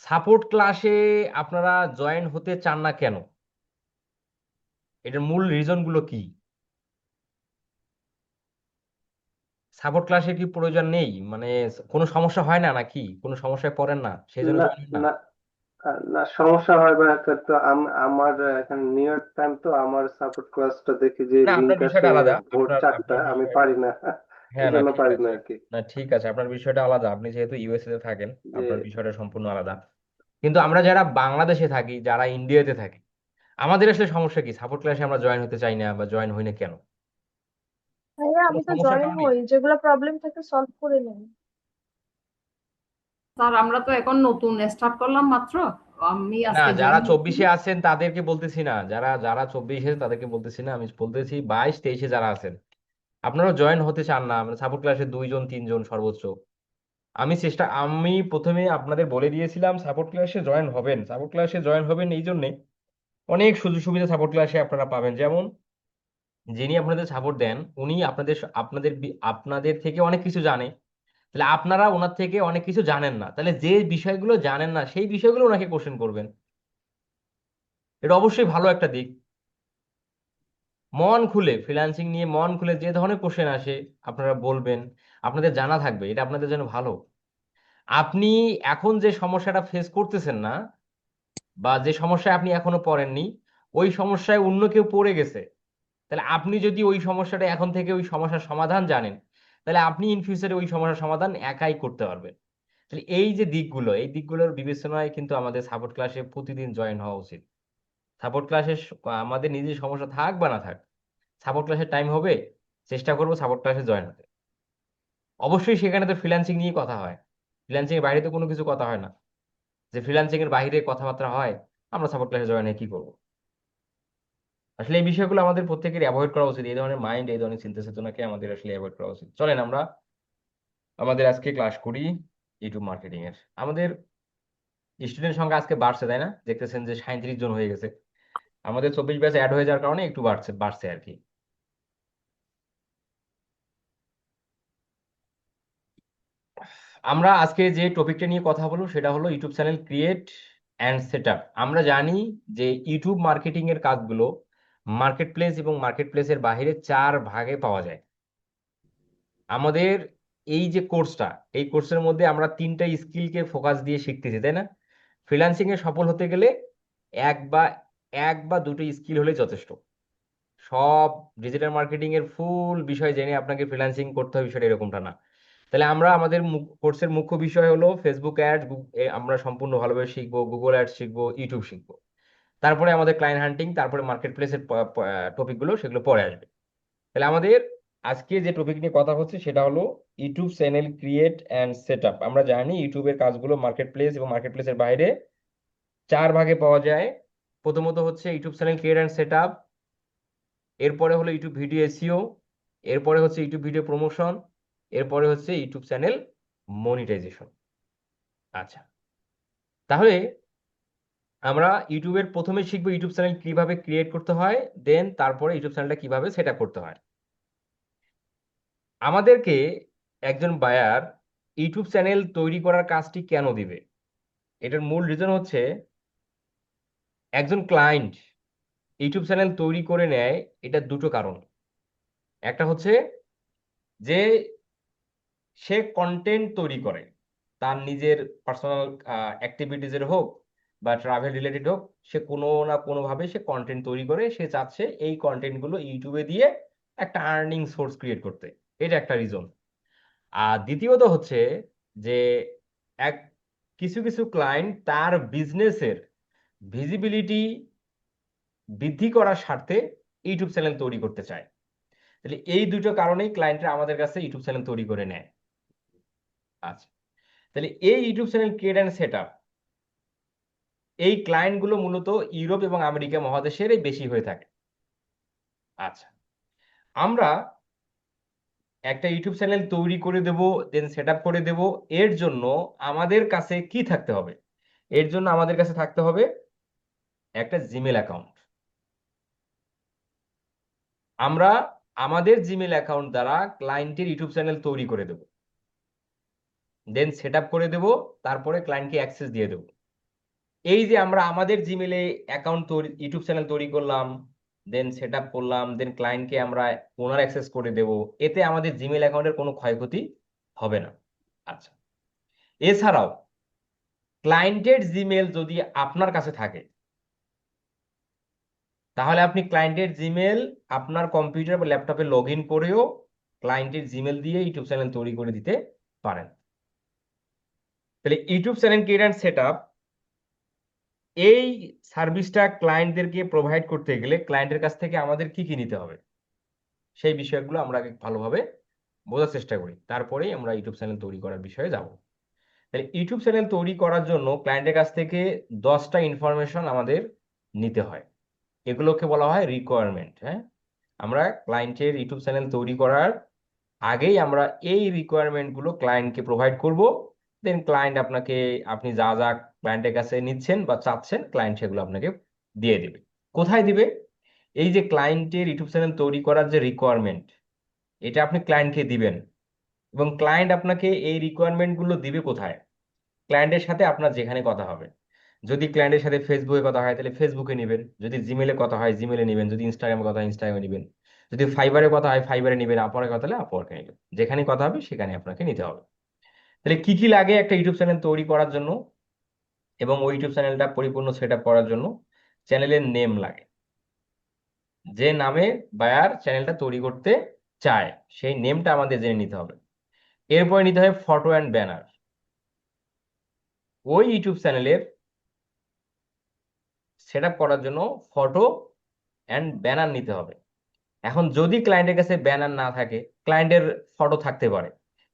Support ক্লাসে আপনারা join হতে চান না কেন? এটার মূল রিজন গুলো কি? সাপোর্ট ক্লাসে কি প্রয়োজন নেই, মানে কোনো সমস্যা হয় না নাকি কোনো সমস্যায় পড়েন না সেই জন্য না, জয়েন হন না? না, না, সমস্যা হয় না। তো আমার এখন নিউ ইয়র্ক টাইম, তো আমার সাপোর্ট ক্লাসটা দেখি যে না, লিংক আপনার আসে বিষয়টা আলাদা। ভোর আপনার 4টা, আপনার আমি বিষয়টা, পারি না। হ্যাঁ, না এজন্য ঠিক পারি না আছে। আর কি। না ঠিক আছে, আপনার বিষয়টা আলাদা, আপনি যেহেতু ইউএসএ তে থাকেন, যে আপনার বিষয়টা সম্পূর্ণ আলাদা। কিন্তু আমরা যারা বাংলাদেশে থাকি, যারা ইন্ডিয়াতে থাকি, আমাদের আসলে সমস্যা কি? সাপোর্ট ক্লাসে আমরা জয়েন হতে চাই না বা জয়েন হই না কেন? ভাইয়া কোনো আমি তো সমস্যার জয়েন কারণে? হই, যেগুলো প্রবলেম থাকে সলভ করে নিই। স্যার আমরা তো এখন নতুন স্টার্ট করলাম মাত্র। আমি না, আজকে যারা জয়েন হয়েছি। 24-এ আছেন তাদেরকে বলতেছি না, যারা যারা 24-এ তাদেরকে বলতেছি না, আমি বলতেছি 22-23-এ যারা আছেন, আপনারা জয়েন হতে চান না, মানে সাপোর্ট ক্লাসে 2 জন 3 জন সর্বোচ্চ। আমি প্রথমে আপনাদের বলে দিয়েছিলাম সাপোর্ট ক্লাসে জয়েন হবেন, সাপোর্ট ক্লাসে জয়েন হবেন এই জন্যে অনেক সুযোগ সুবিধা সাপোর্ট ক্লাসে আপনারা পাবেন। যেমন যিনি আপনাদের সাপোর্ট দেন উনি আপনাদের থেকে অনেক কিছু জানে, তাহলে আপনারা ওনার থেকে অনেক কিছু জানেন না, তাহলে যে বিষয়গুলো জানেন না সেই বিষয়গুলো ওনাকে কোশ্চেন করবেন। এটা অবশ্যই ভালো একটা দিক। মন খুলে ফ্রিল্যান্সিং নিয়ে মন খুলে যে ধরনের কোশ্চেন আসে আপনারা বলবেন, আপনাদের জানা থাকবে, এটা আপনাদের জন্য ভালো। আপনি এখন যে সমস্যাটা ফেস করতেছেন না, বা যে সমস্যায় আপনি এখনো পড়েননি, ওই সমস্যায় অন্য কেউ পড়ে গেছে, তাহলে আপনি যদি ওই সমস্যাটা এখন থেকে ওই সমস্যার সমাধান জানেন, তাহলে আপনি ইন ফিউচারে ওই সমস্যার সমাধান একাই করতে পারবেন। তাহলে এই দিকগুলোর বিবেচনায় কিন্তু আমাদের সাপোর্ট ক্লাসে প্রতিদিন জয়েন হওয়া উচিত। সাপোর্ট ক্লাসে আমাদের নিজের সমস্যা থাক বা না থাক, সাপোর্ট ক্লাসের টাইম হবে, চেষ্টা করবো সাপোর্ট ক্লাসে জয়েন হতে। অবশ্যই সেখানে তো ফ্রিল্যান্সিং নিয়ে কথা হয়, ফ্রিল্যান্সিং এর বাইরে তো কোনো কিছু কথা হয় না। যে ফ্রিল্যান্সিং এর বাইরে কথাবার্তা হয়, আমরা সাপোর্ট ক্লাসে জয়েন হয়ে কি করবো? আসলে এই বিষয়গুলো আমাদের প্রত্যেকের অ্যাভয়েড করা উচিত, এই ধরনের মাইন্ড, এই ধরনের চিন্তা চেতনাকে আমাদের আসলে অ্যাভয়েড করা উচিত। চলেন আমরা আমাদের আজকে ক্লাস করি ইউটিউব মার্কেটিং এর। আমাদের স্টুডেন্ট সংখ্যা আজকে বাড়ছে, তাই না? দেখতেছেন যে 37 জন হয়ে গেছে। আমাদের 24 ব্যাচ অ্যাড হয়ে যাওয়ার কারণে একটু বাড়ছে বাড়ছে আর কি। আমরা আজকে যে টপিকটা নিয়ে কথা বলবো সেটা হলো YouTube channel create and set up. আমরা জানি যে ইউটিউব মার্কেটিং এর কাজগুলো মার্কেট প্লেস এবং মার্কেট প্লেসের বাইরে 4 ভাগে পাওয়া যায়। আমাদের এই যে কোর্সটা, এই কোর্সের মধ্যে আমরা 3টা স্কিলকে ফোকাস দিয়ে শিখতেছি, তাই না? ফ্রিল্যান্সিং এ সফল হতে গেলে এক বা এক বা দুটো স্কিল হলে যথেষ্ট। সব ডিজিটাল মার্কেটিং এর ফুল বিষয় জেনে আপনাকে ফ্রিল্যান্সিং করতে হবে বিষয়টা এরকমটা না। তাহলে আমরা আমাদের কোর্সের মুখ্য বিষয় হলো ফেসবুক অ্যাড, আমরা সম্পূর্ণ ভালোভাবে শিখবো, গুগল অ্যাড শিখবো, ইউটিউব শিখবো। তারপরে আমাদের ক্লায়েন্ট হান্টিং, তারপরে মার্কেট প্লেসের টপিকগুলো সেগুলো পরে আসবে। তাহলে আমাদের আজকে যে টপিক নিয়ে কথা হচ্ছে সেটা হলো YouTube channel create and set up. আমরা জানি ইউটিউবের কাজগুলো মার্কেট প্লেস এবং মার্কেট প্লেসের বাইরে 4 ভাগে পাওয়া যায়। প্রথমত হচ্ছে YouTube channel create and set up, এরপরে হলো ইউটিউব ভিডিও এসইও, এরপরে হচ্ছে ইউটিউব ভিডিও প্রমোশন, এরপরে হচ্ছে ইউটিউব চ্যানেল মনিটাইজেশন। আচ্ছা, তাহলে আমরা ইউটিউবের প্রথমে শিখবো ইউটিউব চ্যানেল কিভাবে ক্রিয়েট করতে হয়, দেন তারপরে ইউটিউব চ্যানেলটা কিভাবে সেট আপ করতে হয়। আমাদেরকে একজন বায়ার ইউটিউব চ্যানেল তৈরি করার কাজটি কেন দিবে? এটার মূল রিজন হচ্ছে একজন ক্লায়েন্ট ইউটিউব চ্যানেল তৈরি করে নেয়, এটা দুটো কারণ। একটা হচ্ছে যে সে কন্টেন্ট তৈরি করে, তার নিজের পার্সোনাল অ্যাক্টিভিটিজের হোক বা ট্রাভেল রিলেটেড হোক, সে কোনো না কোনোভাবে সে কন্টেন্ট তৈরি করে, সে চাচ্ছে এই কন্টেন্টগুলো ইউটিউবে দিয়ে একটা আর্নিং সোর্স ক্রিয়েট করতে। এটা একটা রিজন। আর দ্বিতীয়ত হচ্ছে যে এক কিছু কিছু ক্লায়েন্ট তার বিজনেসের ভিজিবিলিটি বৃদ্ধি করার স্বার্থে ইউটিউব চ্যানেল তৈরি করতে চায়। তাহলে এই দুটো কারণেই ক্লায়েন্টরা আমাদের কাছে ইউটিউব চ্যানেল তৈরি করে নেয়। আচ্ছা, তাহলে এই YouTube channel create and set up, এই ক্লায়েন্টগুলো মূলত ইউরোপ এবং আমেরিকা মহাদেশেরই বেশি হয়ে থাকে। আচ্ছা, আমরা একটা ইউটিউব চ্যানেল তৈরি করে দেব, দেন সেট আপ করে দেব। এর জন্য আমাদের কাছে কি থাকতে হবে? এর জন্য আমাদের কাছে থাকতে হবে একটা জিমেল অ্যাকাউন্ট। আমরা আমাদের জিমেল অ্যাকাউন্ট দ্বারা ক্লায়েন্টের ইউটিউব চ্যানেল তৈরি করে দেব, দেন সেট আপ করে দেব, তারপরে ক্লায়েন্টকে অ্যাক্সেস দিয়ে দেবো। এই যে আমরা আমাদের জিমেলে অ্যাকাউন্ট তৈরি, ইউটিউব চ্যানেল তৈরি করলাম, দেন সেট আপ করলাম, দেন ক্লায়েন্টকে আমরা ওনার অ্যাক্সেস করে দেব, এতে আমাদের জিমেল অ্যাকাউন্টের কোনো ক্ষয়ক্ষতি হবে না। আচ্ছা, এছাড়াও ক্লায়েন্টের জিমেল যদি আপনার কাছে থাকে, তাহলে আপনি ক্লায়েন্টের জিমেল আপনার কম্পিউটার বা ল্যাপটপে লগ ইন করেও ক্লায়েন্টের জিমেল দিয়ে ইউটিউব চ্যানেল তৈরি করে দিতে পারেন। তাহলে YouTube channel create and set up, এই সার্ভিসটা ক্লায়েন্টদেরকে প্রোভাইড করতে গেলে ক্লায়েন্টের কাছ থেকে আমাদের কি কি নিতে হবে, সেই বিষয়গুলো আমরা আগে ভালোভাবে বোঝার চেষ্টা করি, তারপরেই আমরা ইউটিউব চ্যানেল তৈরি করার বিষয়ে যাব। তাহলে ইউটিউব চ্যানেল তৈরি করার জন্য ক্লায়েন্টের কাছ থেকে 10টা ইনফরমেশন আমাদের নিতে হয়, এগুলোকে বলা হয় রিকোয়ারমেন্ট। হ্যাঁ, আমরা ক্লায়েন্টের ইউটিউব চ্যানেল তৈরি করার আগেই আমরা এই রিকোয়ারমেন্টগুলো ক্লায়েন্টকে প্রোভাইড করব, দেন ক্লায়েন্ট আপনাকে, আপনি যা যা ক্লায়েন্টের কাছে নিচ্ছেন বা চাচ্ছেন, ক্লায়েন্ট সেগুলো আপনাকে দিয়ে দেবে। কোথায় দিবে? এই যে ক্লায়েন্টের ইউটিউব চ্যানেল তৈরি করার যে রিকোয়ারমেন্ট, এটা আপনি ক্লায়েন্টকে দিবেন, এবং ক্লায়েন্ট আপনাকে এই রিকোয়ারমেন্টগুলো দিবে কোথায়? ক্লায়েন্টের সাথে আপনার যেখানে কথা হবে। যদি ক্লায়েন্টের সাথে ফেসবুকে কথা হয় তাহলে ফেসবুকে নেবেন, যদি জিমেলে কথা হয় জিমেলে নেবেন, যদি ইনস্টাগ্রামে কথা হয় ইনস্টাগ্রামে নেবেন, যদি ফাইবারে কথা হয় ফাইবারে নেবেন, আপওয়ার্কে কথা হলে আপওয়ার্কে নেবেন, যেখানে কথা হবে সেখানে আপনাকে নিতে হবে। তাহলে কি কি লাগে একটা ইউটিউব চ্যানেল তৈরি করার জন্য এবং ওই ইউটিউব চ্যানেলটা পরিপূর্ণ সেট আপ করার জন্য? চ্যানেলের নেম লাগে, যে নামে বায়ার চ্যানেলটা তৈরি করতে চায় সেই নেমটা আমাদের জেনে নিতে হবে। এরপরে নিতে হবে ফটো অ্যান্ড ব্যানার। ওই ইউটিউব চ্যানেলের সেট আপ করার জন্য ফটো অ্যান্ড ব্যানার নিতে হবে। এখন যদি ক্লায়েন্টের কাছে ব্যানার না থাকে, ক্লায়েন্টের ফটো থাকতে পারে।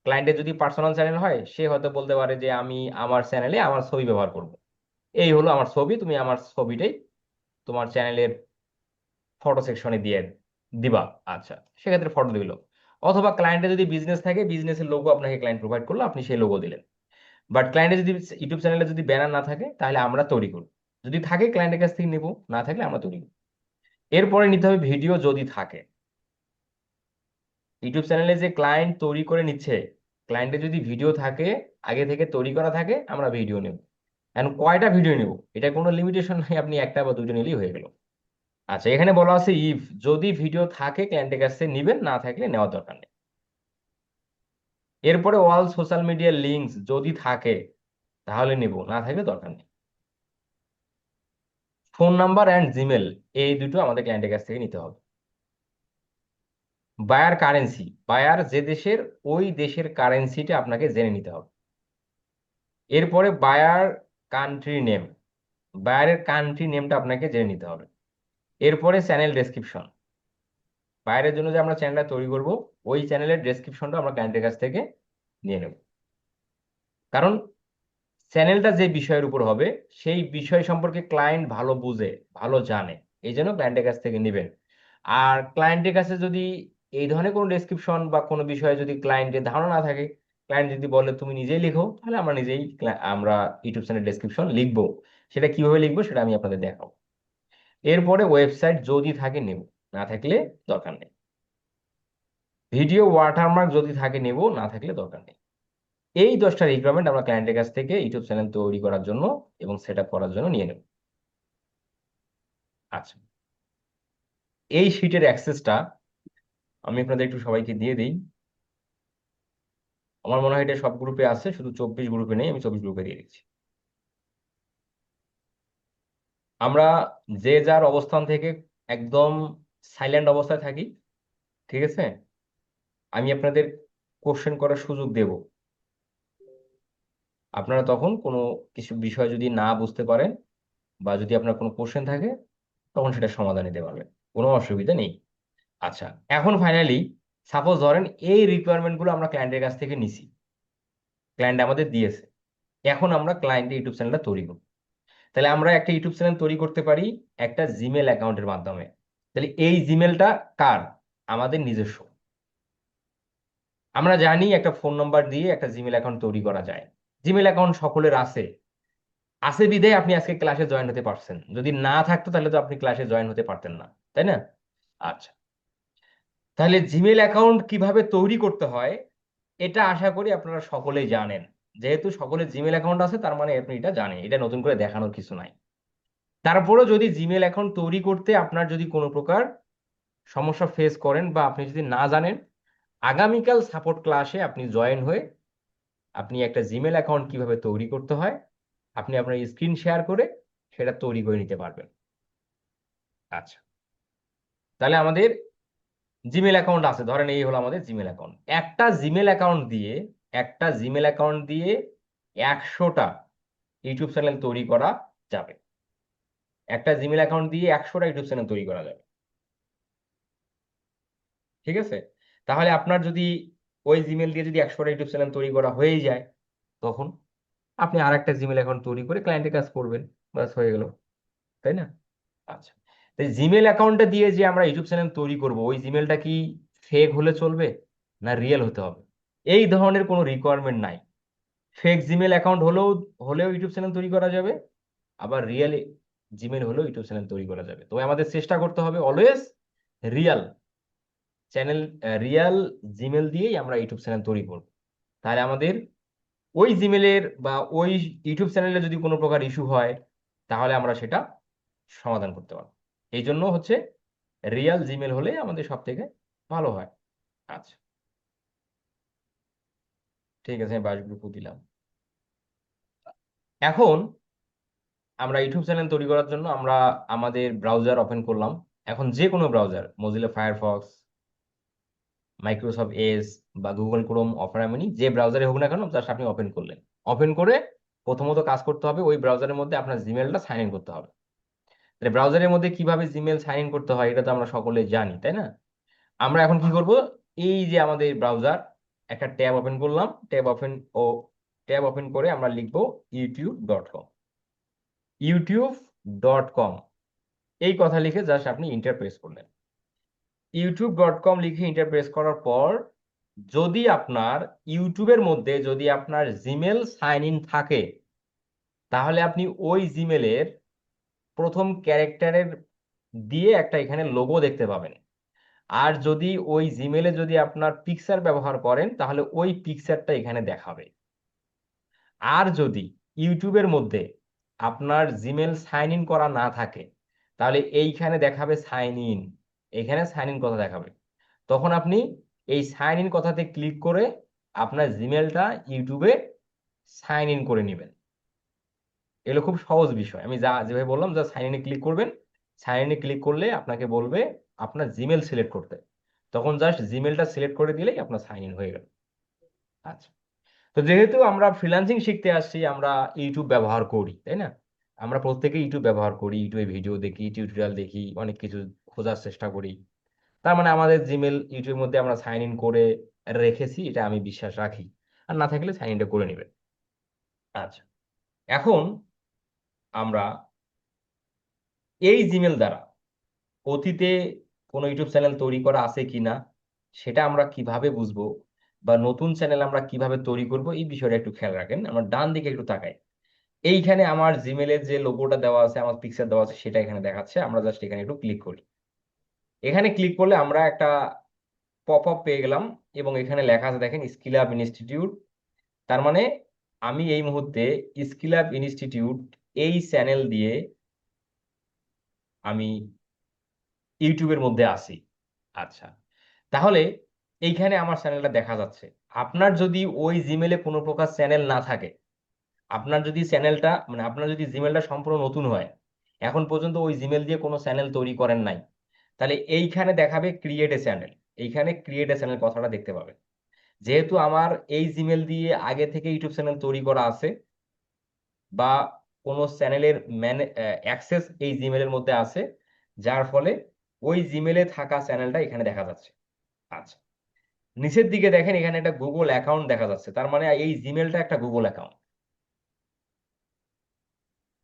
ক্লায়েন্টের যদি পার্সোনাল চ্যানেল হয়, সে হয়তো বলতে পারে যে আমি আমার চ্যানেলে আমার ছবি ব্যবহার করব, এই হলো আমার ছবি, তুমি আমার ছবিটাই তোমার চ্যানেলের ফটো সেকশনে দিয়ে দিবা। আচ্ছা, সেক্ষেত্রে ফটো দিল। অথবা ক্লায়েন্টের যদি বিজনেস থাকে, বিজনেসের লোগো আপনাকে ক্লায়েন্ট প্রোভাইড করলো, আপনি সেই লোগো দিলেন। বাট ক্লায়েন্টের যদি ইউটিউব চ্যানেলে যদি ব্যানার না থাকে তাহলে আমরা তৈরি করব, যদি থাকে ক্লায়েন্টের কাছ থেকে নিব, না থাকলে আমরা তৈরি করব। এরপরে নিতে হবে ভিডিও, যদি থাকে। ইউটিউব চ্যানেলে যে ক্লায়েন্ট তৈরি করে নিচ্ছে, ক্লায়েন্টের যদি ভিডিও থাকে, আগে থেকে তৈরি করা থাকে, আমরা ভিডিও নেব। এখন কয়টা ভিডিও নেব এটা কোনো লিমিটেশন নাই, আপনি একটা বা দুটো নিলেই হয়ে গেল। আচ্ছা, এখানে বলা আছে ইফ, যদি ভিডিও থাকে ক্লায়েন্টের কাছে নিবেন, না থাকলে নেওয়ার দরকার নেই। এরপরে অল সোশ্যাল মিডিয়ার লিঙ্কস, যদি থাকে তাহলে নিব, না থাকলে দরকার নেই। ফোন নাম্বার অ্যান্ড জিমেল, এই দুটো আমাদের ক্লায়েন্টের কাছ থেকে নিতে হবে। বায়ার কারেন্সি, বায়ার যে দেশের, ওই দেশের কারেন্সিটা আপনাকে জেনে নিতে হবে। এরপরে বায়ার কান্ট্রি নেম, বায়ারের কান্ট্রি নেমটা আপনাকে জেনে নিতে হবে। এরপরে চ্যানেল ডেসক্রিপশন, বায়ারের জন্য যে আমরা চ্যানেলটা তৈরি করব, ওই চ্যানেলের ডেসক্রিপশনটা আমরা ক্লায়েন্টের কাছ থেকে নিয়ে নেব। কারণ চ্যানেলটা যে বিষয়ের উপর হবে সেই বিষয় সম্পর্কে ক্লায়েন্ট ভালো বুঝে, ভালো জানে, এই জন্য ক্লায়েন্টের কাছ থেকে নেবেন। আর ক্লায়েন্টের কাছে যদি এই ধরনের কোনো ডেসক্রিপশন বা কোনো বিষয়ে যদি ক্লায়েন্টের ধারণা না থাকে, ক্লায়েন্ট যদি বলে তুমি নিজেই লিখো, তাহলে আমরা নিজেই আমরা ইউটিউব চ্যানেল ডেসক্রিপশন লিখবো। সেটা কিভাবে লিখবো সেটা আমি আপনাদের দেখাবো। এরপরে ওয়েবসাইট যদি থাকে নেব, না থাকলে দরকার নেই। ভিডিও ওয়াটারমার্ক যদি থাকে নেব, না থাকলে দরকার নেই। এই 10টা রিকোয়ারমেন্ট আমরা ক্লায়েন্টের কাছ থেকে ইউটিউব চ্যানেল তৈরি করার জন্য এবং সেট আপ করার জন্য নিয়ে নেব। আচ্ছা, এই শিটের অ্যাক্সেসটা আমি আপনাদের একটু সবাইকে দিয়ে দিই। আমার মনে হয় এটা সব গ্রুপে আছে, শুধু 24 গ্রুপে নেই, আমি 24 গ্রুপে দিয়ে দিচ্ছি। আমরা যে যার অবস্থান থেকে একদম সাইলেন্ট অবস্থায় থাকি, ঠিক আছে? আমি আপনাদের কোশ্চেন করার সুযোগ দেব, আপনারা তখন কোনো কিছু বিষয় যদি না বুঝতে পারেন বা যদি আপনার কোনো কোশ্চেন থাকে, তখন সেটা সমাধান দিতে পারবেন, কোনো অসুবিধা নেই। আচ্ছা, এখন ফাইনালি সাপোজ ধরেন এই রিকোয়ারমেন্ট গুলো আমরা ক্লায়েন্টের কাছ থেকে নিছি, ক্লায়েন্ট আমাদের দিয়েছে, এখন আমরা ক্লায়েন্টের ইউটিউব চ্যানেলটা তৈরি করব। তাহলে আমরা একটা ইউটিউব চ্যানেল তৈরি করতে পারি একটা জিমেল অ্যাকাউন্টের মাধ্যমে। তাহলে এই জিমেলটা কার? আমাদের নিজস্ব। আমরা জানি একটা ফোন নাম্বার দিয়ে একটা জিমেল অ্যাকাউন্ট তৈরি করা যায়। জিমেল অ্যাকাউন্ট সকলের আছে, আছে বিধায় আপনি আজকে ক্লাসে জয়েন হতে পারছেন, যদি না থাকতো তাহলে তো আপনি ক্লাসে জয়েন হতে পারতেন না, তাই না? আচ্ছা, তাহলে জিমেল অ্যাকাউন্ট কিভাবে তৈরি করতে হয় এটা আশা করি আপনারা সকলেই জানেন। যেহেতু সকলের জিমেল অ্যাকাউন্ট আছে তার মানে আপনি এটা জানেন, এটা নতুন করে দেখানোর কিছু নাই। তারপরেও যদি জিমেল অ্যাকাউন্ট তৈরি করতে আপনার যদি কোনো প্রকার সমস্যা ফেস করেন বা আপনি যদি না জানেন, আগামীকাল সাপোর্ট ক্লাসে আপনি জয়েন হয়ে আপনি একটা জিমেল অ্যাকাউন্ট কিভাবে তৈরি করতে হয় আপনি আপনার স্ক্রিন শেয়ার করে সেটা তৈরি করে নিতে পারবেন। আচ্ছা, তাহলে আমাদের জিমেল অ্যাকাউন্ট আছে, ধরেন এই হলো আমাদের জিমেল অ্যাকাউন্ট। একটা জিমেল অ্যাকাউন্ট দিয়ে 100টা ইউটিউব চ্যানেল তৈরি করা যাবে। একটা জিমেল অ্যাকাউন্ট দিয়ে 100টা ইউটিউব চ্যানেল তৈরি করা যাবে, ঠিক আছে? তাহলে আপনার যদি ওই জিমেল দিয়ে যদি 100টা ইউটিউব চ্যানেল তৈরি করা হয়েই যায়, তখন আপনি আর একটা জিমেল অ্যাকাউন্ট তৈরি করে ক্লায়েন্টের কাজ করবেন, বাস হয়ে গেল, তাই না? আচ্ছা, তাই জিমেল অ্যাকাউন্টটা দিয়ে যে আমরা ইউটিউব চ্যানেল তৈরি করব, ওই জিমেলটা কি ফেক হলে চলবে না রিয়েল হতে হবে? এই ধরনের কোনো রিকোয়ারমেন্ট নাই। ফেক জিমেল অ্যাকাউন্ট হলেও ইউটিউব চ্যানেল তৈরি করা যাবে, আবার রিয়েল জিমেল হলেও ইউটিউব চ্যানেল তৈরি করা যাবে। তবে আমাদের চেষ্টা করতে হবে always real channel, real Gmail দিয়েই আমরা ইউটিউব চ্যানেল তৈরি করব। তাহলে আমাদের ওই জিমেলের বা ওই ইউটিউব চ্যানেলে যদি কোনো প্রকার ইস্যু হয় তাহলে আমরা সেটা সমাধান করতে পারবো। এই জন্য হচ্ছে রিয়েল জিমেল হলে আমাদের সব থেকে ভালো হয়। আচ্ছা, ঠিক আছে, আমি 22 গ্রুপও দিলাম। এখন আমরা ইউটিউব চ্যানেল তৈরি করার জন্য আমরা আমাদের ব্রাউজার ওপেন করলাম। এখন যে কোনো browser, Mozilla Firefox, Microsoft Edge বা গুগল ক্রোম, অপেরা মিনি, যে ব্রাউজারে হোক না কেন জাস্ট আপনি ওপেন করলেন। ওপেন করে প্রথমত কাজ করতে হবে, ওই ব্রাউজারের মধ্যে আপনার জিমেলটা সাইন ইন করতে হবে। তাহলে ব্রাউজারের মধ্যে কিভাবে জিমেল সাইন ইন করতে হয় এটা তো আমরা সকলে জানি, তাই না? আমরা এখন কি করব, এই যে আমাদের ব্রাউজার, একটা ট্যাব ওপেন করলাম, ট্যাব ওপেন করে আমরা লিখবো youtube.com। youtube.com এই কথা লিখে জাস্ট আপনি ইন্টার প্রেস করলেন। youtube.com লিখে ইন্টার প্রেস করার পর যদি আপনার ইউটিউবের মধ্যে যদি আপনার জিমেল সাইন ইন থাকে তাহলে আপনি ওই জিমেলের প্রথম ক্যারেক্টারের দিয়ে একটা এখানে লোগো দেখতে পাবেন। আর যদি ওই জিমেলে যদি আপনার পিকচার ব্যবহার করেন তাহলে ওই পিকচারটা এখানে দেখাবে। আর যদি ইউটিউবের মধ্যে আপনার জিমেল সাইন ইন করা না থাকে তাহলে এইখানে দেখাবে সাইন ইন, এখানে সাইন ইন কথা দেখাবে। তখন আপনি এই সাইন ইন কথাতে ক্লিক করে আপনার জিমেলটা ইউটিউবে সাইন ইন করে নেবেন। এগুলো খুব সহজ বিষয়, আমি যেভাবে বললাম যা সাইন ইনে ক্লিক করবেন। সাইন ইনে ক্লিক করলে আপনাকে বলবে আপনার জিমেল সিলেক্ট করতে, তখন জাস্ট জিমেলটা সিলেক্ট করে দিলেই আপনার সাইন ইন হয়ে গেল। আচ্ছা, তো যেহেতু আমরা ফ্রিল্যান্সিং শিখতে আসছি, আমরা ইউটিউব ব্যবহার করি, তাই না? আমরা প্রত্যেকে ইউটিউব ব্যবহার করি, ইউটিউবে ভিডিও দেখি, টিউটোরিয়াল দেখি, অনেক কিছু খোঁজার চেষ্টা করি। তার মানে আমাদের জিমেল ইউটিউবের মধ্যে আমরা সাইন ইন করে রেখেছি, এটা আমি বিশ্বাস রাখি। আর না থাকলে সাইন ইনটা করে নেবেন। আচ্ছা, এখন আমরা এই জিমেল দ্বারা অতীতে কোনো ইউটিউব চ্যানেল তৈরি করা আছে কিনা সেটা আমরা কিভাবে বুঝবো, বা নতুন চ্যানেল আমরা কিভাবে তৈরি করব এই বিষয়টা একটু খেয়াল রাখেন। আমরা ডান দিকে একটু তাকাই, এইখানে আমার জিমেলের যে লোগোটা দেওয়া আছে, আমার পিকচার দেওয়া আছে, সেটা এখানে দেখাচ্ছে। আমরা জাস্ট এখানে একটু ক্লিক করি। এখানে ক্লিক করলে আমরা একটা পপ আপ পেয়ে গেলাম এবং এখানে লেখা আছে দেখেন স্কিল আপ ইনস্টিটিউট। তার মানে আমি এই মুহূর্তে স্কিল আপ ইনস্টিটিউট এই চ্যানেল দিয়ে আমি ইউটিউবের মধ্যে আসি। আচ্ছা, তাহলে এইখানে আমার চ্যানেলটা দেখা যাচ্ছে। আপনার যদি ওই জিমেলে কোনো প্রকার চ্যানেল না থাকে, আপনার যদি চ্যানেলটা মানে আপনার যদি জিমেলটা সম্পূর্ণ নতুন হয়, এখন পর্যন্ত ওই জিমেল দিয়ে কোনো চ্যানেল তৈরি করেন নাই, তাহলে এইখানে দেখাবে ক্রিয়েট এ চ্যানেল। এইখানে ক্রিয়েট এ চ্যানেল কথাটা দেখতে পাবেন। যেহেতু আমার এই জিমেল দিয়ে আগে থেকে ইউটিউব চ্যানেল তৈরি করা আছে বা কোনো চ্যানেলের অ্যাক্সেস এই জিমেলের মধ্যে আছে, যার ফলে ওই জিমেলে থাকা চ্যানেলটা এখানে দেখা যাচ্ছে। আচ্ছা, নিচের দিকে দেখেন এখানে একটা গুগল অ্যাকাউন্ট দেখা যাচ্ছে, তার মানে এই জিমেলটা একটা গুগল অ্যাকাউন্ট,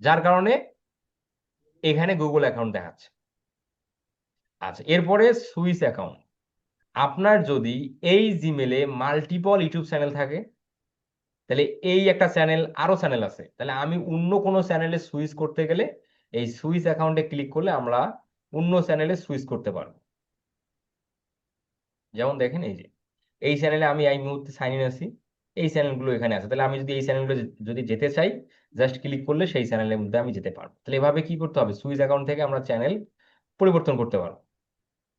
যার কারণে এখানে গুগল অ্যাকাউন্ট দেখাচ্ছে। আচ্ছা, এরপরে সুইস অ্যাকাউন্ট। আপনার যদি এই জিমেলে মাল্টিপল ইউটিউব চ্যানেল থাকে তাহলে এই একটা চ্যানেল, আরো চ্যানেল আছে, তাহলে আমি অন্য কোনো চ্যানেলে সুইচ করতে গেলে এই সুইচ অ্যাকাউন্টে ক্লিক করলে আমরা অন্য চ্যানেলে সুইচ করতে পারবো। যেমন দেখেন এই যে এই চ্যানেলে আমি এই মুহূর্তে সাইন ইন আছি, এই চ্যানেলগুলো এখানে আছে। তাহলে আমি যদি এই চ্যানেলগুলো যদি যেতে চাই, জাস্ট ক্লিক করলে সেই চ্যানেলের মধ্যে আমি যেতে পারবো। তাহলে এভাবে কি করতে হবে, সুইচ অ্যাকাউন্ট থেকে আমরা চ্যানেল পরিবর্তন করতে পারবো।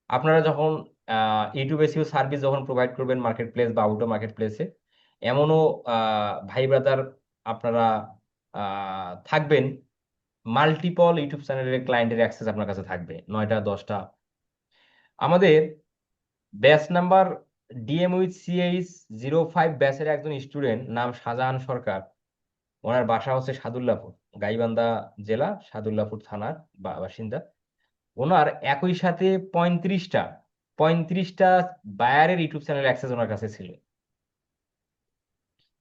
আপনারা যখন ইউটিউব এসইও সার্ভিস যখন প্রোভাইড করবেন মার্কেট প্লেস বা আউটো মার্কেট প্লেসে, এমনও ভাই ব্রাদার আপনারা থাকবেন, মাল্টিপল ইউটিউব চ্যানেলের ক্লায়েন্টের অ্যাক্সেস আপনার কাছে থাকবে 9টা 10টা। আমাদের batch number DM with CH 05 ব্যাচের একজন স্টুডেন্ট, নাম শাহজাহান সরকার, ওনার বাসা হচ্ছে সাদুল্লাপুর, গাইবান্ধা জেলা, সাদুল্লাপুর থানার বাসিন্দা। ওনার একই সাথে 35টা বায়ারের ইউটিউব চ্যানেল অ্যাক্সেস ওনার কাছে ছিল,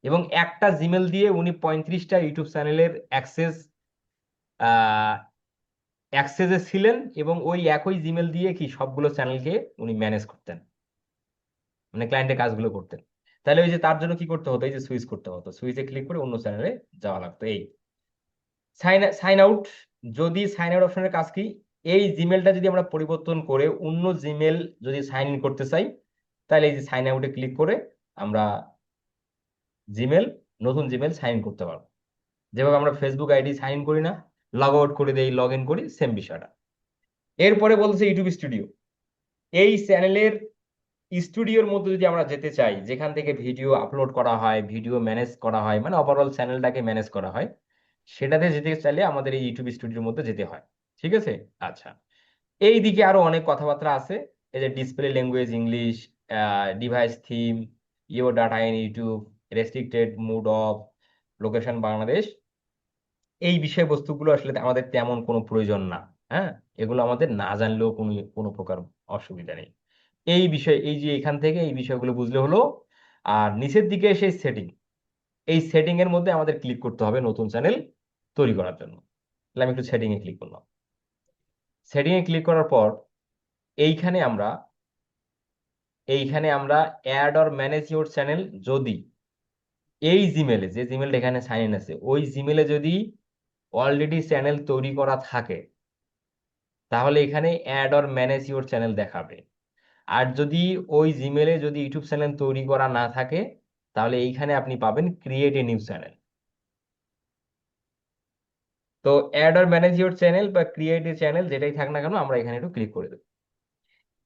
এবং একটা জিমেল দিয়ে উনি 35টা ইউটিউব চ্যানেলের অ্যাক্সেসে ছিলেন, এবং ওই একই জিমেল দিয়ে কি সবগুলো চ্যানেলকে উনি ম্যানেজ করতেন, মানে ক্লায়েন্টের কাজগুলো করতেন। তাহলে ওই যে তার জন্য কি করতে হতো, এই যে সুইচ করতে হতো, সুইচে ক্লিক করে অন্য চ্যানেলে যাওয়া লাগতো। এই সাইন আউট, যদি সাইন আউট অপশনের কাজ কি, এই জিমেলটা যদি আমরা পরিবর্তন করে অন্য জিমেল যদি সাইন ইন করতে চাই, তাহলে এই যে সাইন আউটে ক্লিক করে আমরা নতুন জিমেল সাইন ইন করতে পারবো। যেভাবে আমরা ফেসবুক আইডি সাইন ইন করি না, লগ আউট করে দেই, লগ ইন করি, সেম বিষয়টা। এরপরে বলতেছে ইউটিউব স্টুডিও। এই চ্যানেলের স্টুডিওর মধ্যে যদি আমরা যেতে চাই, যেখান থেকে ভিডিও আপলোড করা হয়, ভিডিও ম্যানেজ করা হয়, মানে ওভারঅল চ্যানেলটাকে ম্যানেজ করা হয়, সেটাতে যেতে চাইলে আমাদের এই ইউটিউব স্টুডিওর মধ্যে যেতে হয়। ঠিক আছে? আচ্ছা, এই দিকে আরো অনেক কথাবার্তা আছে। এই যে display language English, device theme, your data in YouTube, restricted mode off, location Bangladesh, এই বিষয়বস্তুগুলো আসলে আমাদের তেমন কোনো প্রয়োজন না। হ্যাঁ, এগুলো আমাদের না জানলেও কোনো কোনো প্রকার অসুবিধা নেই। এই বিষয়, এই যে এখান থেকে এই বিষয়গুলো বুঝলে হলো। আর নিচের দিকে সেই সেটিং, এই সেটিং এর মধ্যে আমাদের ক্লিক করতে হবে নতুন চ্যানেল তৈরি করার জন্য। তাহলে আমি একটু সেটিং এ ক্লিক করলাম। সেটিং এ ক্লিক করার পর এইখানে আমরা add or manage your channel, যদি এই জিমেলে, যে জিমেলটা এখানে সাইন ইন আছে, ওই জিমেলে যদি অলরেডি চ্যানেল তৈরি করা থাকে, তাহলে এখানে add or manage your channel দেখাবে। আর যদি ওই জিমেলে যদি ইউটিউব চ্যানেল তৈরি করা না থাকে, তাহলে এইখানে আপনি পাবেন ক্রিয়েট এ নিউ চ্যানেল। তো add or manage your channel বা ক্রিয়েট এ চ্যানেল, যেটাই থাক না কেন, আমরা এখানে একটু ক্লিক করে দেব।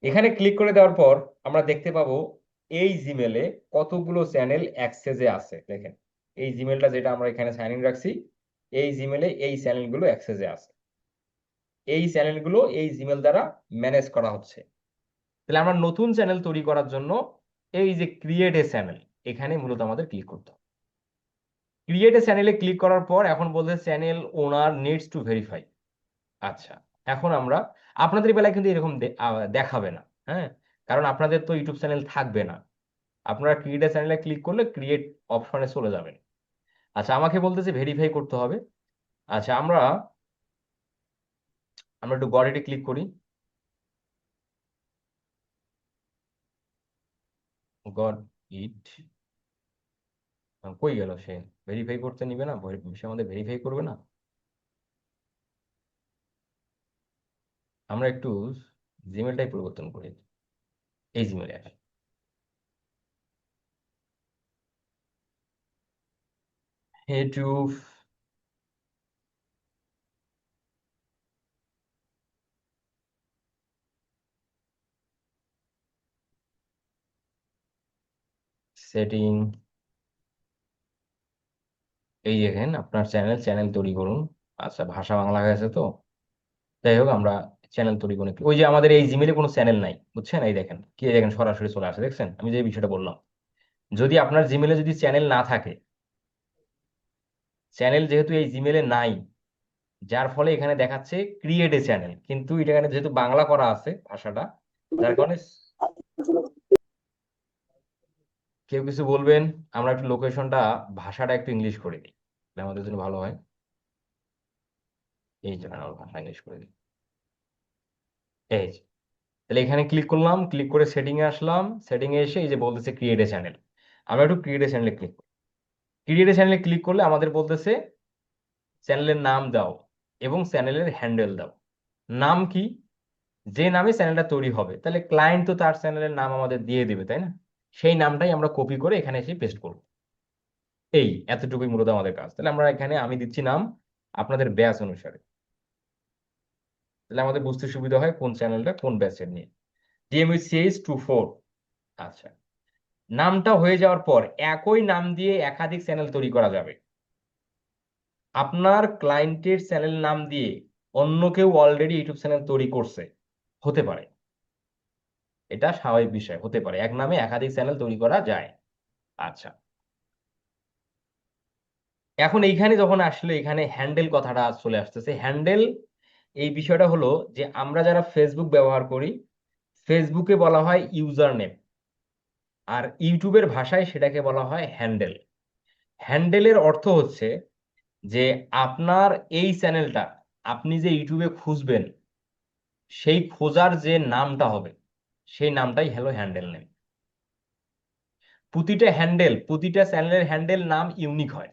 এখানে ক্লিক করে দেওয়ার পর আমরা দেখতে পাবো এই জিমেলে কতগুলো চ্যানেল অ্যাক্সেসে আছে। দেখেন, এই জিমেলটা যেটা আমরা এখানে সাইন ইন রাখছি, এই জিমেলে এই চ্যানেলগুলো অ্যাক্সেসে আছে। এই চ্যানেলগুলো এই জিমেল দ্বারা ম্যানেজ করা হচ্ছে। তাহলে আমরা নতুন চ্যানেল তৈরি করার জন্য এই যে ক্রিয়েট এ চ্যানেল, এখানে মূলত আমাদের ক্লিক করতে হবে। ক্রিয়েট এ চ্যানেলে ক্লিক করার পর এখন বলছে channel owner needs to verify. আচ্ছা, এখন আমরা, আপনাদের বেলায় কিন্তু এরকম দেখাবে না। হ্যাঁ, কারণ আপনাদের তো ইউটিউব চ্যানেল থাকবে না। আপনারা ক্রিয়েট এ চ্যানেলে ক্লিক করলে ক্রিয়েট অপশনে চলে যাবেন। আচ্ছা, আমাকে বলতেছে ভেরিফাই করতে হবে। আচ্ছা, আমরা আমরা একটু গট ইটে ক্লিক করি। গট ইট, কই গেল সে? ভেরিফাই করতে নিবে না, সে আমাদের ভেরিফাই করবে না। আমরা একটু জিমেলটাই পরিবর্তন করি, এই জিমেলে আসি। ইউটিউব সেটিং, এই দেখেন আপনার চ্যানেল তৈরি করুন। আচ্ছা, ভাষা বাংলা হয়েছে তো, যাই হোক, আমরা চ্যানেল তৈরি করি। ওই যে আমাদের এই জিমেলে কোনো চ্যানেল নাই, বুঝছেন? এই দেখেন, কি দেখেন, সরাসরি চলে আসে, দেখছেন? আমি যে বিষয়টা বললাম, যদি আপনার জিমেলে যদি চ্যানেল না থাকে, চ্যানেল যেহেতু এই জিমেলে নাই, যার ফলে এখানে দেখাচ্ছে ক্রিয়েট এ চ্যানেল, কিন্তু এটা এখানে যেহেতু বাংলা করা আছে ভাষাটা, যার কারণে কেউ কিছু বলবেন, আমরা একটু লোকেশনটা, ভাষাটা একটু ইংলিশ করে দিই, তাহলে আমাদের জন্য ভালো হয়। এই জন্য আমরা ভাষা ইংলিশ করে দিই। এই যে, তাহলে এখানে ক্লিক করলাম, ক্লিক করে সেটিং এ আসলাম। সেটিং এ এসে এই যে বলতেছে ক্রিয়েট এ চ্যানেল, আমরা একটু ক্রিয়েট এ চ্যানেলে ক্লিক করি। ক্রিয়েট এ চ্যানেলে ক্লিক করলে আমাদের বলতেছে চ্যানেলের নাম দাও এবং চ্যানেলের হ্যান্ডেল দাও। নাম কি? যে নামে চ্যানেলটা তৈরি হবে, তাহলে ক্লায়েন্ট তো তার চ্যানেলের নাম আমাদের দিয়ে দেবে, তাই না? সেই নামটাই আমরা কপি করে এখানে এসে পেস্ট করব। এই এতটুকুই মূলত আমাদের কাজ। তাহলে আমরা এখানে আমি দিচ্ছি নাম আপনাদের ব্যাচ অনুসারে, তাহলে আমাদের বুঝতে সুবিধা হয় কোন চ্যানেলটা কোন ব্যাচের নিয়ে। DMUCH24। আচ্ছা, নামটা হয়ে যাওয়ার পর একই নাম দিয়ে একাধিক চ্যানেল তৈরি করা যাবে। আপনার ক্লায়েন্টের চ্যানেল নাম দিয়ে অন্য কেউ অলরেডি ইউটিউব চ্যানেল তৈরি করছে, হতে পারে, এটা স্বাভাবিক বিষয়, হতে পারে এক নামে একাধিক চ্যানেল তৈরি করা যায়। আচ্ছা, এখন এইখানে যখন আসলে এখানে হ্যান্ডেল কথাটা চলে আসতেছে। হ্যান্ডেল এই বিষয়টা হলো যে আমরা যারা ফেসবুক ব্যবহার করি, ফেসবুকে বলা হয় ইউজার নেম, আর ইউটিউবের ভাষায় সেটাকে বলা হয় হ্যান্ডেল। হ্যান্ডেলের অর্থ হচ্ছে যে আপনার এই চ্যানেলটা আপনি যে ইউটিউবে খুঁজবেন, সেই খোঁজার যে নামটা হবে সেই নামটাই হলো হ্যান্ডেল নেম। প্রতিটা চ্যানেলের হ্যান্ডেল নাম ইউনিক হয়,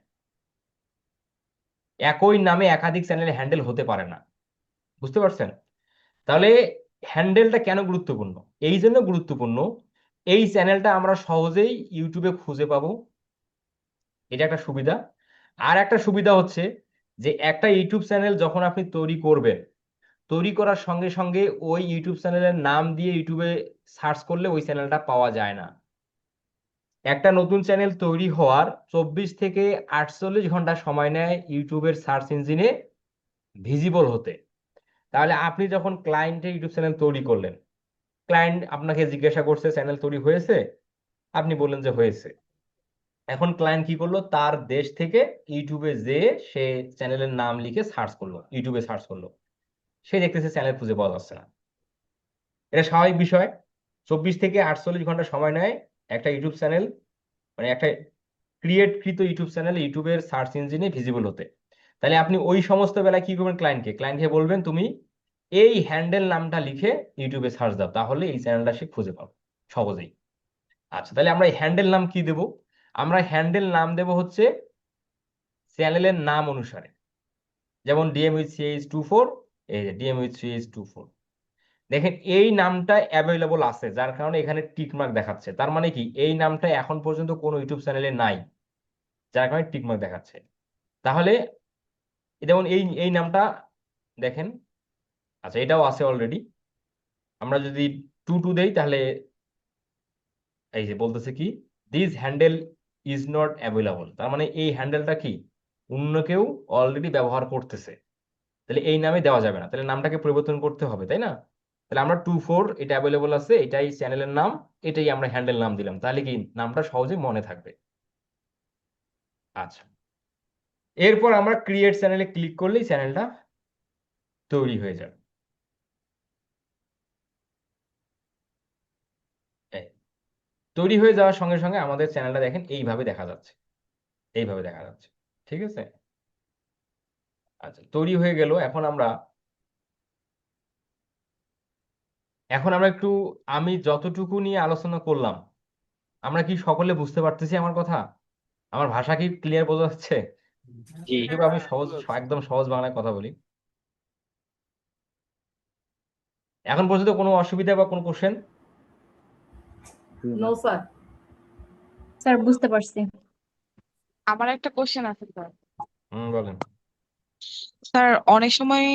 একই নামে একাধিক চ্যানেলের হ্যান্ডেল হতে পারে না। বুঝতে পারছেন? তাহলে হ্যান্ডেলটা কেন গুরুত্বপূর্ণ? এই জন্য গুরুত্বপূর্ণ, এই চ্যানেলটা আমরা সহজেই ইউটিউবে খুঁজে পাবো, এটা একটা সুবিধা। আর একটা সুবিধা হচ্ছে যে একটা ইউটিউব চ্যানেল যখন আপনি তৈরি করবেন, তৈরি করার সঙ্গে সঙ্গে ওই ইউটিউব চ্যানেলের নাম দিয়ে ইউটিউবে সার্চ করলে ওই চ্যানেলটা পাওয়া যায় না। একটা নতুন চ্যানেল তৈরি হওয়ার 24 থেকে 48 ঘন্টা সময় নেয় ইউটিউবের সার্চ ইঞ্জিনে ভিজিবল হতে। তাহলে আপনি যখন ক্লায়েন্টের ইউটিউব চ্যানেল তৈরি করলেন, ক্লায়েন্ট আপনাকে জিজ্ঞাসা করছে চ্যানেল তৈরি হয়েছে, আপনি বললেন যে হয়েছে। এখন ক্লায়েন্ট কি করলো, তার দেশ থেকে ইউটিউবে যে সে চ্যানেলের নাম লিখে সার্চ করলো, ইউটিউবে সার্চ করলো, সে দেখতেছে চ্যানেল খুঁজে পাওয়া যাচ্ছে না। এটা স্বাভাবিক বিষয়। 24 থেকে 48 ঘন্টা সময় নেয় একটা ইউটিউব চ্যানেল, মানে একটা কৃত ইউটিউব চ্যানেল ইউটিউবের সার্চ ইঞ্জিনে ভিজিবল হতে। তাহলে আপনি ওই সমস্ত বেলায় কি করবেন, ক্লায়েন্টকে বলবেন তুমি এই হ্যান্ডেল নামটা লিখে ইউটিউবে সার্চ দাও, তাহলে এই চ্যানেলটা সে খুঁজে পাবে সহজেই। আচ্ছা, তাহলে আমরা এই হ্যান্ডেল নাম কি দেব? আমরা হ্যান্ডেল নাম দেব হচ্ছে চ্যানেলের নাম অনুসারে। যেমন DMUCH24, এই যে DMUCH24, দেখেন এই নামটা অ্যাভেলেবল আছে, যার কারণে এখানে টিক মার্ক দেখাচ্ছে। তার মানে কি, এই নামটা এখন পর্যন্ত কোনো ইউটিউব চ্যানেলে নাই, যার কারণে টিক মার্ক দেখাচ্ছে। তাহলে যেমন এই এই নামটা দেখেন, আচ্ছা এটাও আছে অলরেডি। আমরা যদি 2 দেই তাহলে এই যে বলতেছে কি, this handle is not available, তার মানে এই হ্যান্ডেলটা কি অন্য কেউ অলরেডি ব্যবহার করতেছে, তাহলে এই নামে দেওয়া যাবে না, তাহলে নামটাকে পরিবর্তন করতে হবে, তাই না? তাহলে আমরা 24 এটা অ্যাভেলেবল আছে, এটাই চ্যানেলের নাম, এটাই আমরা হ্যান্ডেল নাম দিলাম, তাহলে কি নামটা সহজে মনে থাকবে। আচ্ছা, এরপর আমরা ক্রিয়েট চ্যানেলে ক্লিক করলেই চ্যানেলটা তৈরি হয়ে যাবে। এই, তৈরি হয়ে যাওয়ার সঙ্গে সঙ্গে আমাদের চ্যানেলটা দেখেন এইভাবে দেখা যাচ্ছে, এইভাবে দেখা যাচ্ছে। ঠিক আছে? আচ্ছা, তৈরি হয়ে গেল। এখন আমরা একটু, আমি যতটুকু নিয়ে আলোচনা করলাম, আমরা কি সকলে বুঝতে পারতেছি আমার কথা? আমার ভাষা কি ক্লিয়ার বোঝা যাচ্ছে? জি। এবার আমি একদম সহজ বাংলায় কথা বলি। এখন পর্যন্ত কোনো অসুবিধা বা কোনো কোশ্চেন? No sir. স্যার বুঝতে পারছি। আমার একটা কোশ্চেন আছে স্যার। বলেন। স্যার অনেক সময়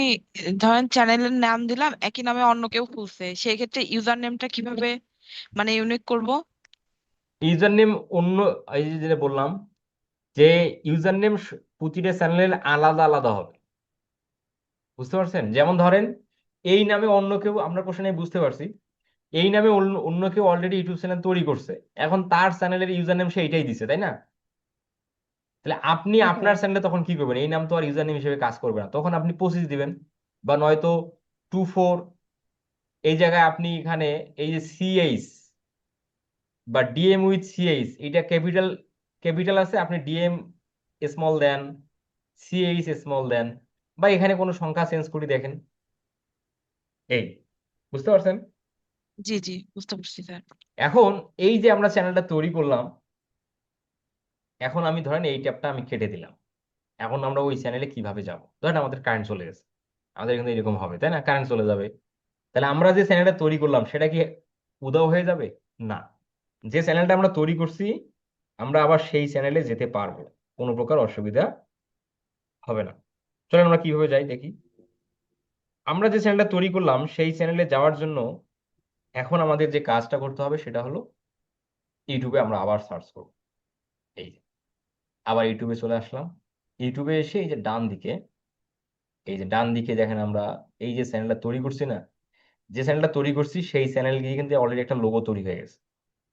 ধরেন চ্যানেলের নাম দিলাম, একই নামে অন্য কেউ খুলছে, সেই ক্ষেত্রে ইউজার নেমটা কিভাবে মানে ইউনিক করব? ইউজার নেম অন্য, এই যে যেটা বললাম যে ইউজার নেম প্রতিটা চ্যানেলের আলাদা আলাদা হবে। বুঝতে পারছেন? যেমন ধরেন এই নামে অন্য কেউ, আমরা কোশ্চেনে বুঝতে পারছি, এই নামে অন্য অন্য কেউ অলরেডি ইউটিউব চ্যানেল তৈরি করছে, এখন তার চ্যানেলের ইউজার নেম সে এইটাই দিছে, তাই না? তাহলে আপনি আপনার হ্যাঁ। চ্যানেলে তখন কি করবেন, এই নাম তো আর ইউজার নেম হিসেবে কাজ করবে না, তখন আপনি 25 দিবেন, বা নয়তো 24। এই জায়গায় আপনি এখানে এই যে CH বা DM with CH, এটা ক্যাপিটাল ক্যাপিটাল আছে, আপনি DM স্মল দেন, CH স্মল দেন, বা এখানে কোনো সংখ্যা চেঞ্জ করে দেখেন। এই, বুঝতে পারছেন? জি জি, বুঝতে পারছি স্যার। এখন এই যে আমরা চ্যানেলটা তৈরি করলাম, এখন আমি ধরেন এই ট্যাবটা আমি কেটে দিলাম। এখন আমরা ওই চ্যানেলে কিভাবে যাব? ধরেন আমাদের কারেন্ট চলে গেছে, আমাদের এখানে এরকম হবে, তাই না? কারেন্ট চলে যাবে, তাহলে আমরা যে চ্যানেলটা তৈরি করলাম সেটা কি উধাও হয়ে যাবে? না, যে চ্যানেলটা আমরা তৈরি করছি আমরা আবার সেই চ্যানেলে যেতে পারবো। কোনো প্রকার অসুবিধা হবে না। চলো আমরা কিভাবে যাই দেখি। আমরা যে চ্যানেলটা তৈরি করলাম সেই চ্যানেলে যাওয়ার জন্য এখন আমাদের যে কাজটা করতে হবে সেটা হলো ইউটিউবে আমরা আবার সার্চ করব। এই যে আবার ইউটিউবে চলে আসলাম। ইউটিউবে এসে এই যে ডান দিকে দেখেন আমরা এই যে চ্যানেলটা তৈরি করছি না, যে চ্যানেলটা তৈরি করছি সেই চ্যানেল গিয়ে কিন্তু অলরেডি একটা লোগো তৈরি হয়ে গেছে।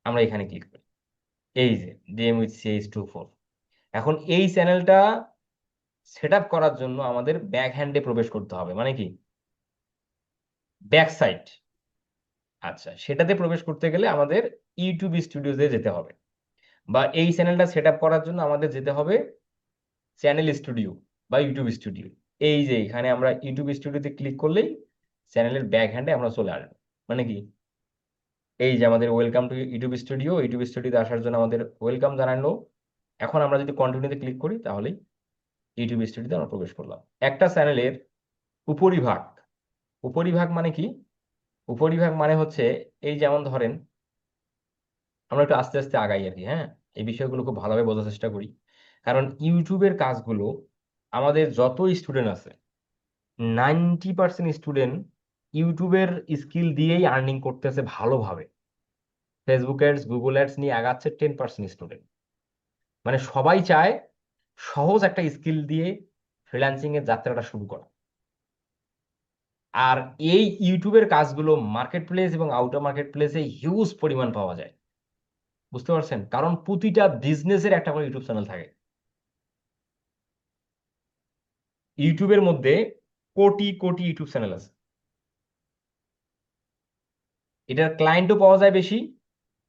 আমরা এখানে ক্লিক করি, এই যে ডিএম উইথ CH24। এখন এই চ্যানেলটা সেট আপ করার জন্য আমাদের ব্যাক হ্যান্ডে প্রবেশ করতে হবে, মানে কি ব্যাক সাইড। আচ্ছা, সেটাতে প্রবেশ করতে গেলে আমাদের ইউটিউব স্টুডিওতে যেতে হবে, বা এই চ্যানেলটা সেট আপ করার জন্য আমাদের যেতে হবে চ্যানেল স্টুডিও বা ইউটিউব স্টুডিও। এই যে এখানে আমরা ইউটিউব স্টুডিওতে ক্লিক করলেই চ্যানেলের ব্যাক হ্যান্ডে আমরা চলে আসবো, মানে কি এই যে আমাদের welcome to YouTube studio. YouTube স্টুডিওতে আসার জন্য আমাদের ওয়েলকাম জানালো। এখন আমরা যদি কন্টিনিউতে ক্লিক করি তাহলেই ইউটিউব স্টুডিওতে আমরা প্রবেশ করলাম। একটা চ্যানেলের উপরিভাগ, উপরিভাগ মানে কি, উপরিভাগ মানে হচ্ছে এই যেমন ধরেন আমরা একটু আস্তে আস্তে আগাই আর কি, হ্যাঁ, এই বিষয়গুলো খুব ভালোভাবে বোঝার চেষ্টা করি। কারণ ইউটিউবের কাজগুলো আমাদের যত স্টুডেন্ট আছে 90% স্টুডেন্ট ইউটিউবের স্কিল দিয়েই আর্নিং করতেছে ভালোভাবে। ফেসবুক অ্যাডস, গুগল অ্যাডস নিয়ে আগাচ্ছে 10% স্টুডেন্ট। মানে সবাই চায় সহজ একটা স্কিল দিয়ে ফ্রিল্যান্সিং এর যাত্রাটা শুরু করা। আর এই ইউটিউবের কাজগুলো মার্কেট প্লেস এবং আউটার মার্কেট প্লেসে হিউজ পরিমাণ পাওয়া যায়, বুঝতে পারছেন? কারণ প্রতিটা বিজনেসের একটা করে ইউটিউব চ্যানেল থাকে। ইউটিউবের মধ্যে কোটি কোটি ইউটিউব চ্যানেল আছে। এটার ক্লায়েন্টও পাওয়া যায় বেশি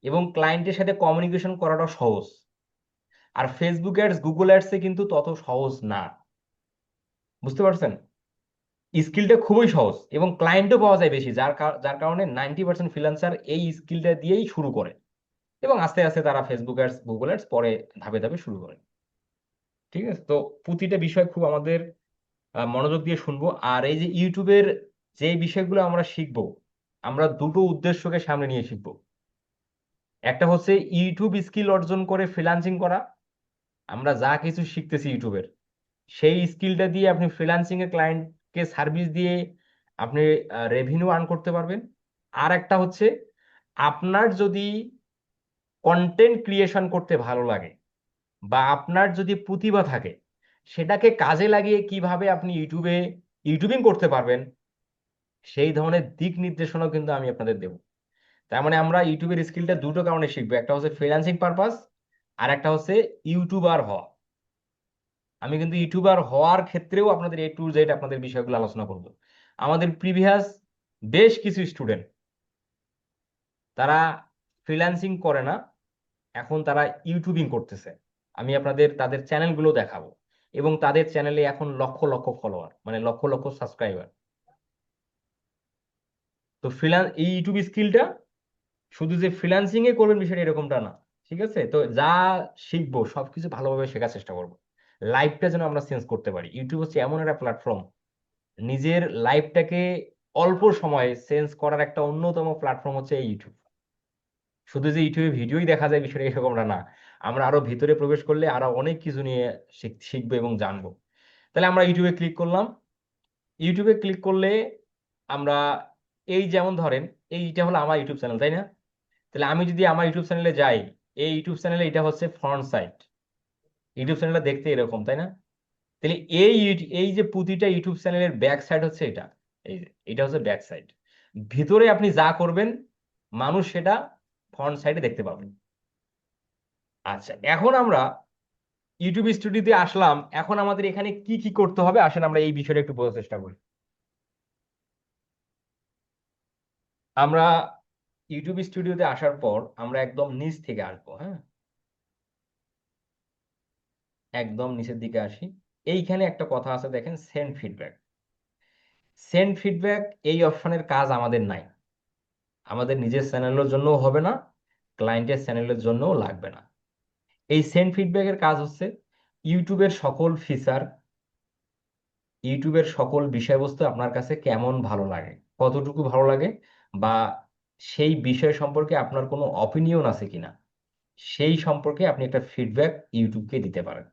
এবং ক্লায়েন্টের সাথে কমিউনিকেশন করাটাও সহজ। আর ফেসবুক অ্যাডস, গুগল অ্যাডসে কিন্তু তত সহজ না, বুঝতে পারছেন? স্কিলটা খুবই সহজ এবং ক্লায়েন্টও পাওয়া যায় বেশি, যার কারণে 90% ফ্রিল্যান্সার এই স্কিলটা দিয়েই শুরু করে এবং আস্তে আস্তে তারা ফেসবুক অ্যাডস, গুগল অ্যাডস পরে ধাপে ধাপে শুরু করে। ঠিক আছে, তো প্রতিটা বিষয় খুব আমাদের মনোযোগ দিয়ে শুনবো। আর এই যে ইউটিউবের যে বিষয়গুলো আমরা শিখবো, আমরা দুটো উদ্দেশ্যকে সামনে নিয়ে শিখবো। একটা হচ্ছে ইউটিউব স্কিল অর্জন করে ফ্রিল্যান্সিং করা। আমরা যা কিছু শিখতেছি ইউটিউবের সেই স্কিলটা দিয়ে আপনি ফ্রিল্যান্সিং এর ক্লায়েন্টকে সার্ভিস দিয়ে আপনি রেভিনিউ আর্ন করতে পারবেন। আর একটা হচ্ছে আপনার যদি কন্টেন্ট ক্রিয়েশন করতে ভালো লাগে বা আপনার যদি প্রতিভা থাকে সেটাকে কাজে লাগিয়ে কিভাবে আপনি ইউটিউবিং করতে পারবেন সেই ধরনের দিক নির্দেশনাও কিন্তু আমি আপনাদের দেবো। তার মানে আমরা ইউটিউবের স্কিলটা দুটো কারণে শিখবো, একটা হচ্ছে ফ্রিল্যান্সিং পারপাস আর একটা হচ্ছে ইউটিউবার হওয়া। আমি কিন্তু ইউটিউবার হওয়ার ক্ষেত্রেও আপনাদের A to Z আপনাদের বিষয়গুলো আলোচনা করব। আমাদের প্রিভিয়াস বেশ কিছু স্টুডেন্ট তারা ফ্রিল্যান্সিং করে না, এখন তারা ইউটিউবিং করতেছে। আমি আপনাদের তাদের চ্যানেলগুলো দেখাবো এবং তাদের চ্যানেলে এখন লক্ষ লক্ষ ফলোয়ার, মানে লক্ষ লক্ষ সাবস্ক্রাইবার। তো এই ইউটিউব স্কিলটা শুধু যে ফ্রিল্যান্সিং এ করবেন বিষয়টা এরকমটা না, ঠিক আছে? তো যা শিখবো সবকিছু ভালোভাবে শেখার চেষ্টা করবো, লাইফটা যেন আমরা চেঞ্জ করতে পারি। ইউটিউব হচ্ছে এমন একটা প্ল্যাটফর্ম, নিজের লাইফটাকে অল্প সময়ে চেঞ্জ করার একটা অন্যতম প্ল্যাটফর্ম হচ্ছে এই ইউটিউব। শুধু যে ইউটিউবে ভিডিওই দেখা যায় বিষয়টা এরকমটা না, আমরা আরো ভিতরে প্রবেশ করলে আরো অনেক কিছু নিয়ে শিখবো এবং জানবো। তাহলে আমরা ইউটিউবে ক্লিক করলাম। ইউটিউবে ক্লিক করলে আমরা এই যেমন ধরেন এইটা হলো আমার ইউটিউব চ্যানেল, তাই না? তাহলে আমি যদি আমার ইউটিউব চ্যানেলে যাই, এই ইউটিউব চ্যানেলে এটা হচ্ছে ফ্রন্ট সাইড। ইউটিউব চ্যানেলটা দেখতে এরকম, তাই না? তাহলে এই যে প্রতিটা ইউটিউব চ্যানেলের ব্যাক সাইড হচ্ছে এটা, এই যে এটা হচ্ছে ব্যাক সাইড। ভিতরে আপনি যা করবেন মানুষ সেটা ফ্রন্ট সাইডে দেখতে পাবেন। আচ্ছা, এখন আমরা ইউটিউব স্টুডিওতে আসলাম, এখন আমাদের এখানে কি কি করতে হবে আসেন আমরা এই বিষয়টা একটু বোঝার চেষ্টা করি। আমরা ইউটিউব স্টুডিওতে আসার পর আমরা একদম নিচ থেকে আসবো, হ্যাঁ, একদম নিচের দিকে আসি। এইখানে একটা কথা আছে দেখেন, সেন্ড ফিডব্যাক। সেন্ড ফিডব্যাক এই অপশনের কাজ আমাদের নাই, আমাদের নিজের চ্যানেলের জন্যও হবে না, ক্লায়েন্টের চ্যানেলের জন্যও লাগবে না। এই সেন্ড ফিডব্যাকের কাজ হচ্ছে ইউটিউবের সকল ফিচার, ইউটিউবের সকল বিষয়বস্তু আপনার কাছে কেমন ভালো লাগে, কতটুকু ভালো লাগে, বা সেই বিষয় সম্পর্কে আপনার কোনো অপিনিয়ন আছে কিনা সেই সম্পর্কে আপনি একটা ফিডব্যাক ইউটিউবকে দিতে পারেন।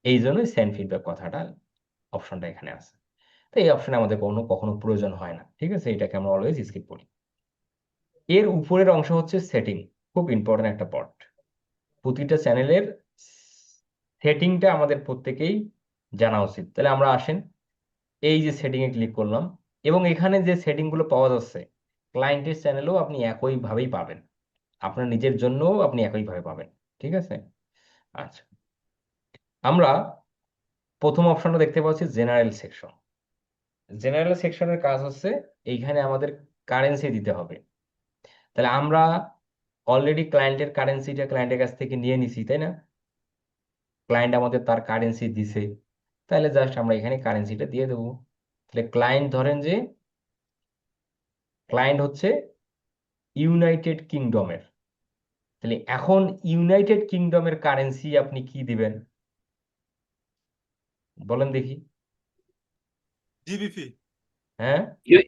এই জন্যই সেন্ড ফিডব্যাক কথাটা অপশনটা এখানে আছে। তো এই অপশনে আমাদের কখনো প্রয়োজন হয় না, ঠিক আছে, এটাকে আমরা অলওয়েজ স্কিপ করি। এর উপরের অংশ হচ্ছে সেটিং, খুব ইম্পর্টেন্ট একটা পার্ট। প্রতিটা চ্যানেলের সেটিংটা আমাদের প্রত্যেকেই জানা উচিত। তাহলে আমরা আসেন এই যে সেটিং এ ক্লিক করলাম, এবং এখানে যে সেটিং গুলো পাওয়া যাচ্ছে ক্লায়েন্টের চ্যানেলেও আপনি একইভাবেই পাবেন, আপনার নিজের জন্যও আপনি একইভাবে পাবেন, ঠিক আছে। আচ্ছা, আমরা প্রথম অপশনটা দেখতে পাচ্ছি জেনারেল সেকশন। জেনারেল সেকশনের কাজ হচ্ছে এইখানে আমাদের কারেন্সি দিতে হবে। তাহলে আমরা অলরেডি ক্লায়েন্টের কারেন্সিটা ক্লায়েন্টের কাছ থেকে নিয়ে নিছি, তাই না? ক্লায়েন্ট আমাদের তার কারেন্সি দিছে, তাহলে জাস্ট আমরা এখানে কারেন্সিটা দিয়ে দেবো। তাহলে ক্লায়েন্ট ধরেন যে ক্লায়েন্ট হচ্ছে ইউনাইটেড কিংডমের। তাহলে এখন ইউনাইটেড কিংডমের কারেন্সি আপনি কি দিবেন বলেন দেখি। জিবিপি হ্যাঁ,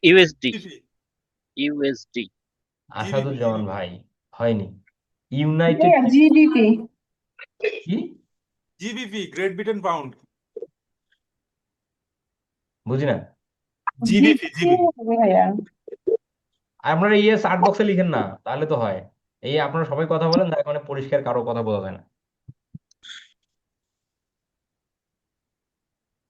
ইউএসডি জিবিপি ইউএসডি আসাদুজ্জামান ভাই, হয়নি। ভাইয়া ইউনাইটেড জিডিপি। কি? জিবিপি গ্রেট ব্রিটেন পাউন্ড বুঝি না। জিবিপি জিবিপি হবে ভাইয়া। আপনারা ইয়ে চার্ট বক্সে লিখেন না, তাহলে তো হয়। এই আপনারা সবাই কথা বলেন, তার মানে পরিষ্কার কারো কথা বোঝা যায় না।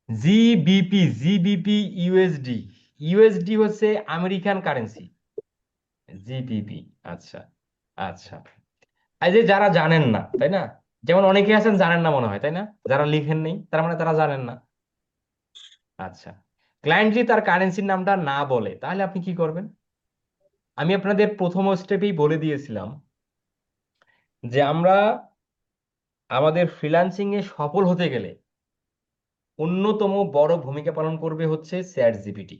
GBP, GBP USD. ইউএসডি হচ্ছে আমেরিকান কারেন্সি, জিবিপি। আচ্ছা আচ্ছা, এই যে যারা জানেন না, তাই না, যেমন অনেকে আছেন জানেন না মনে হয়, তাই না, যারা লিখেন নেই তার মানে তারা জানেন না। আচ্ছা, ক্লায়েন্ট যদি তার কারেন্সির নামটা না বলে তাহলে আপনি কি করবেন? আমি আপনাদের প্রথম স্টেপেই বলে দিয়েছিলাম যে আমরা আমাদের ফ্রিল্যান্সিং এ সফল হতে গেলে অন্যতম বড় ভূমিকা পালন করবে হচ্ছে চ্যাট জিপিটি।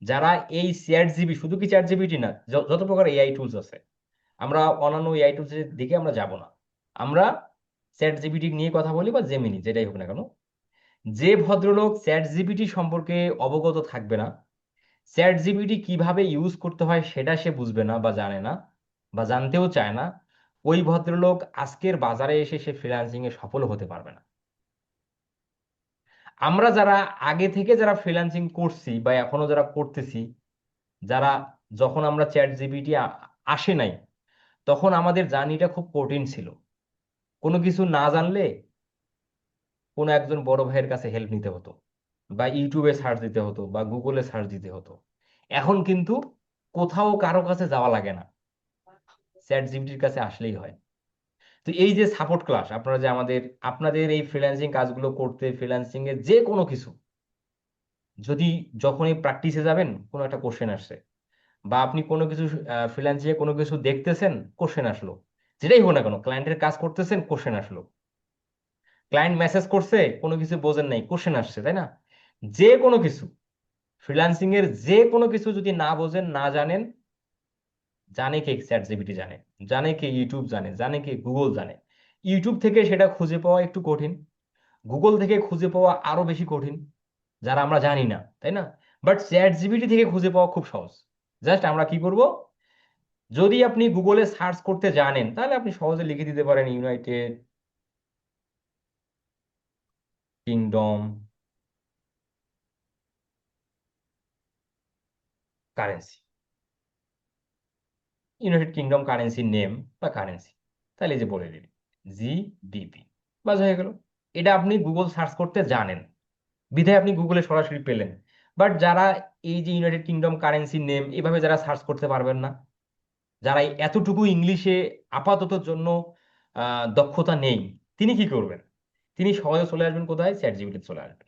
যারা এই চ্যাট জিবি, শুধু কি চ্যাট জিপিটি না, যত প্রকার এআই টুলস আছে, আমরা অন্যান্য এআই টুলস এর দিকে আমরা যাব না, আমরা চ্যাট জিপিটি নিয়ে কথা বলি, বা জেমিনি, যেটাই হোক না কেন। যে ভদ্রলোক চ্যাট জিপিটি সম্পর্কে অবগত থাকবে না, চ্যাট জিপিটি কিভাবে ইউজ করতে হয় সেটা সে বুঝবে না বা জানে না বা জানতেও চায় না, ওই ভদ্রলোক আজকের বাজারে এসে সে ফ্রিল্যান্সিং এ সফল হতে পারবে না। আমরা যারা আগে থেকে যারা ফ্রিল্যান্সিং করছি বা এখনো যারা করতেছি, যারা, যখন আমরা চ্যাট জিপিটি আসে নাই তখন আমাদের জার্নিটা খুব কঠিন ছিল। কোনো কিছু না জানলে কোনো একজন বড় ভাইয়ের কাছে হেল্প নিতে হতো, বা ইউটিউবে সার্চ দিতে হতো, বা গুগলে সার্চ দিতে হতো। এখন কিন্তু কোথাও কারো কাছে যাওয়া লাগে না, চ্যাট জিপিটির কাছে আসলেই হয়। তো এই যে সাপোর্ট ক্লাস, আপনারা যে আপনাদের এই ফ্রিল্যান্সিং কাজগুলো করতে, ফ্রিল্যান্সিং এর যে কোনো কিছু, যদি যখনই প্র্যাকটিসে যাবেন কোনো একটা কোশ্চেন আসছে, বা আপনি কোনো কিছু ফ্রিল্যান্সিং এ কোনো কিছু দেখতেছেন, কোশ্চেন আসলো, যেটাই হোক না কেন, ক্লায়েন্টের কাজ করতেছেন, কোশ্চেন আসলো, ক্লায়েন্ট মেসেজ করছে, কোনো কিছু বোঝেন নাই, কোশ্চেন আসছে, তাই না? যে কোনো কিছু, ফ্রিল্যান্সিং এর যে কোনো কিছু যদি না বোঝেন, না জানেন, জানে কে? চ্যাট জিপিটি জানে, জানে কে? ইউটিউব জানে, জানে কে? গুগল জানে। ইউটিউব থেকে সেটা খুঁজে পাওয়া একটু কঠিন, গুগল থেকে খুঁজে পাওয়া আরো বেশি কঠিন, যারা আমরা জানি না, তাই না? বাট চ্যাট জিপিটি থেকে খুঁজে পাওয়া খুব সহজ। জাস্ট আমরা কি করব, যদি আপনি গুগলে সার্চ করতে জানেন তাহলে আপনি সহজে লিখে দিতে পারেন United kingdom currency, United kingdom currency name বা কারেন্সি, তাহলে এই যে বলে দিবি জিবিপি, বাস হয়ে গেল। এটা আপনি গুগল সার্চ করতে জানেন বিধায় আপনি গুগলে সরাসরি পেলেন। বাট যারা এই যে ইউনাইটেড কিংডম কারেন্সি নেম এভাবে যারা সার্চ করতে পারবেন না, যারা এতটুকু ইংলিশে আপাতত জন্য দক্ষতা নেই, তিনি কি করবেন? তিনি সহজে চলে আসবেন কোথায়? চ্যাট জিপিটি চলে আসবেন,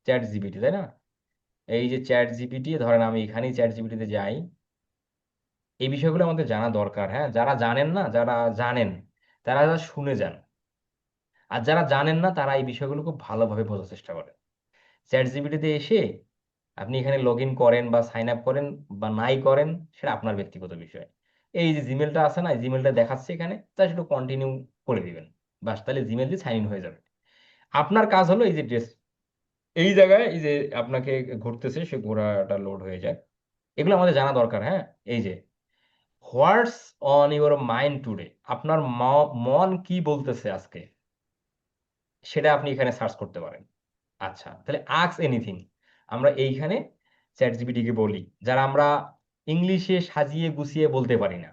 চ্যাট জিপিটি, তাই না? এই যে চ্যাট জিপিটি, ধরেন আমি এখানেই চ্যাট জিপিটিতে যাই, এই বিষয়গুলো আমাদের জানা দরকার। হ্যাঁ, যারা জানেন না, যারা জানেন তারা শুনে যান, আর যারা জানেন না তারা এই বিষয়গুলো খুব ভালোভাবে বোঝার চেষ্টা করেন। চ্যাট জিপিটিতে এসে আপনি এখানে লগ ইন করেন বা সাইন আপ করেন বা নাই করেন, সেটা আপনার ব্যক্তিগত বিষয়। এই যে জিমেলটা আছে না, জিমেলটা দেখাচ্ছে এখানে, তা সেটা কন্টিনিউ করে দিবেন, বাস, তাহলে জিমেল দিয়ে সাইন ইন হয়ে যাবে। আপনার কাজ হলো এই যে ড্রেস, এই জায়গায় এই যে আপনাকে ঘুরতেছে, সে ঘোড়াটা লোড হয়ে যায়, এগুলো আমাদের জানা দরকার। হ্যাঁ, এই যে হোয়াটস অন ইউর মাইন্ড টুডে, আপনার মন কি বলতেছে আজকে, সেটা আপনি এখানে সার্চ করতে পারেন। আচ্ছা, তাহলে আস্ক এনিথিং আমরা এইখানে চ্যাট জিপিটিকে বলি, যারা আমরা ইংলিশে সাজিয়ে গুছিয়ে বলতে পারি না,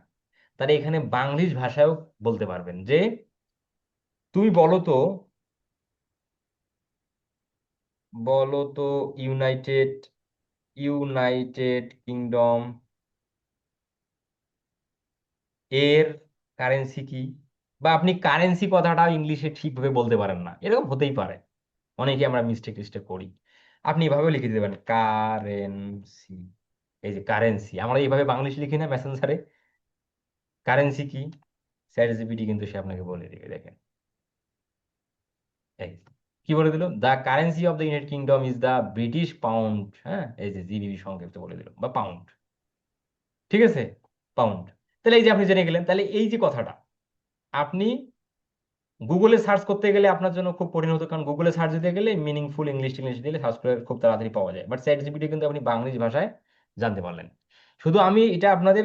তারা এখানে বাংলিশ ভাষায়ও বলতে পারবেন যে তুমি বলো তো ইউনাইটেড ইউনাইটেড কিংডম এর কারেন্সি কি, বা আপনি কারেন্সি কথাটা ইংলিশে ঠিকভাবে বলতে পারেন না, এরকম হতেই পারে, অনেকে আমরা মিস্টেক টিস্টেক করি। আপনি এভাবে লিখে দিতে পারেন কারেন্সি। এই যে কারেন্সি আমরা এইভাবে বাংলিশ লিখি না মেসেঞ্জারে, কারেন্সি কি, চ্যাট জিপিটি কিন্তু সে আপনাকে বলে দিবে। দেখেন এই কি বলে দিল, the currency of the United kingdom is the British pound. হ্যাঁ, এই যে জিবিবি সংক্ষেপে বলে দিল, বা পাউন্ড। ঠিক আছে, পাউন্ড। তাহলে এই যে আপনি জেনে গেলেন, তাহলে এই যে কথাটা আপনি গুগলে সার্চ করতে গেলে আপনার জন্য খুব কঠিন হতো, কারণ গুগলে সার্চ দিতে গেলে মিনিংফুল ইংলিশ টিংলিশ দিলে সার্চ করে খুব তাড়াতাড়ি পাওয়া যায়, বাট চ্যাট জিপিটি কিন্তু আপনি বাংলিশ ভাষায় জানতে পারলেন। শুধু আমি এটা আপনাদের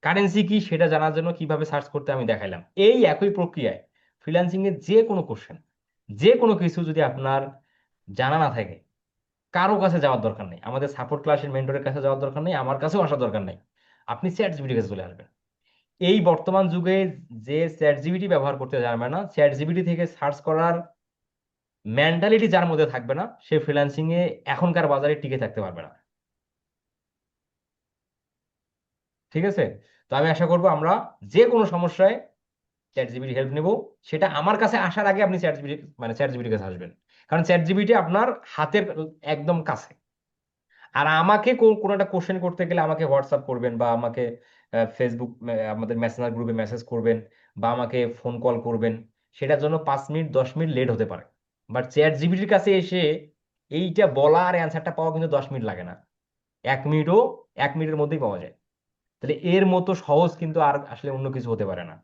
কারেন্সি কি সেটা জানার জন্য কিভাবে সার্চ করতে আমি দেখাইলাম। এই একই প্রক্রিয়ায় ফ্রিল্যান্সিং এর যে কোনো কোশ্চেন, যে কোনো কিছু যদি আপনার জানা না থাকে, কারো কাছে যাওয়ার দরকার নেই, আমাদের সাপোর্ট ক্লাসের মেন্টরের কাছে যাওয়ার দরকার নেই, আমার কাছেও আসার দরকার নেই, আপনি চ্যাট জিপিটির কাছে চলে আসবেন। এই বর্তমান যুগে যে চ্যাট জিপিটি ব্যবহার করতে জানবে না, চ্যাট জিপিটি থেকে সার্চ করার মেন্টালিটি যার মধ্যে থাকবে না, সে ফ্রিল্যান্সিং এ এখনকার বাজারে টিকে থাকতে পারবে না। ঠিক আছে, তো আমি আশা করবো আমরা যে কোনো সমস্যায় চ্যাট জিপিটি হেল্প নেব। সেটা আমার কাছে আসার আগে আপনি চ্যাট জিপিটির কাছে আসবেন, কারণ চ্যাট জিপিটি আপনার হাতের একদম কাছে। আর আমাকে কোনো একটা কোশ্চেন করতে গেলে আমাকে হোয়াটসঅ্যাপ করবেন, বা আমাকে ফেসবুক আমাদের মেসেঞ্জার গ্রুপে মেসেজ করবেন, বা আমাকে ফোন কল করবেন, সেটার জন্য 5 মিনিট 10 মিনিট লেট হতে পারে। বাট চ্যাট জিপিটির কাছে এসে এইটা বলা আর অ্যান্সারটা পাওয়া কিন্তু 10 মিনিট লাগে না, 1 মিনিটও 1 মিনিটের মধ্যেই পাওয়া যায়। তাহলে এর মতো সহজ কিন্তু আর আসলে অন্য কিছু হতে পারে না।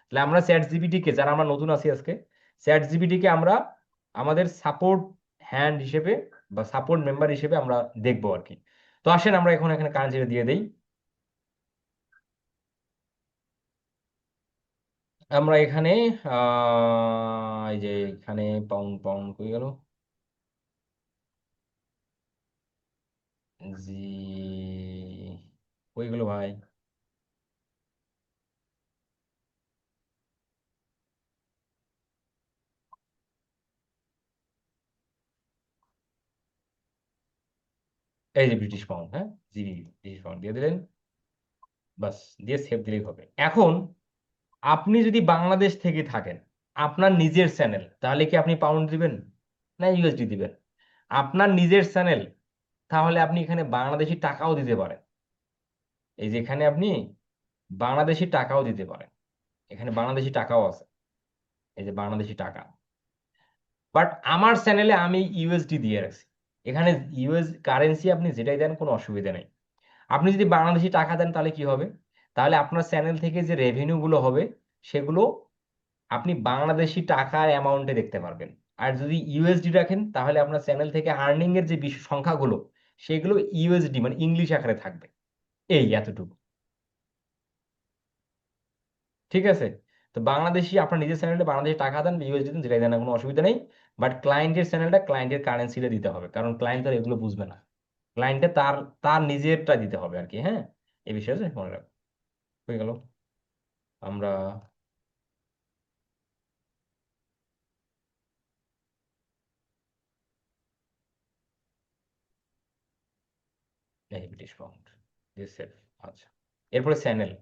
তাহলে আমরা চ্যাট জিপিটিকে, যারা আমরা নতুন আছি আজকে, চ্যাট জিপিটিকে আমরা আমাদের সাপোর্ট হ্যান্ড হিসেবে বা সাপোর্ট মেম্বার হিসেবে আমরা দেখবো আর কি। তো আসেন আমরা এখন এখানে কারেন্সিটা দিয়ে দেই। আমরা এখানে এই যে এখানে পাউন্ড পাউন্ড কই গেল, জি কই গেল ভাই, এই যে ব্রিটিশ পাউন্ড, হ্যাঁ জিবি ব্রিটিশ পাউন্ড দিয়ে দিলেন, বাস দিয়ে সেভ দিলেই হবে। এখন আপনি যদি বাংলাদেশ থেকে থাকেন, আপনার নিজের চ্যানেল, তাহলে কি আপনি পাউন্ড দিবেন না ইউএসডি দিবেন? আপনার নিজের চ্যানেল, তাহলে আপনি এখানে বাংলাদেশি টাকাও দিতে পারেন। এই যে এখানে আপনি বাংলাদেশি টাকাও দিতে পারেন, এখানে বাংলাদেশি টাকাও আছে, এই যে বাংলাদেশি টাকা। বাট আমার চ্যানেলে আমি ইউএসডি দিয়ে রাখছি, এখানে ইউএস কারেন্সি আপনি যেটাই দেন কোনো অসুবিধা নেই। আপনি যদি বাংলাদেশি টাকা দেন তাহলে কি হবে, তাহলে আপনার চ্যানেল থেকে যে রেভিনিউ গুলো হবে সেগুলো আপনি বাংলাদেশি টাকার অ্যামাউন্টে দেখতে পারবেন। আর যদি ইউএসডি রাখেন তাহলে আপনার চ্যানেল থেকে আর্নিং এর যে সংখ্যাগুলো সেগুলো ইউএসডি মানে ইংলিশ আকারে থাকবে। এই এতটুকু, ঠিক আছে। তো বাংলাদেশি আপনার নিজের চ্যানেলে বাংলাদেশি টাকা দেন ইউএসডি দেন যেটাই দেন না, কোনো অসুবিধা নেই। বাট ক্লায়েন্টের চ্যানেলটা ক্লায়েন্টের কারেন্সিটা দিতে হবে, কারণ ক্লায়েন্ট তার এগুলো বুঝবে না, ক্লায়েন্টে তার তার নিজেরটা দিতে হবে আর কি। হ্যাঁ, এই বিষয়ে মনে রাখো। হয়ে গেল। আমরা এই ব্রিটিশ পাউন্ড দিয়ে সেভ। আচ্ছা, এরপরে চ্যানেল।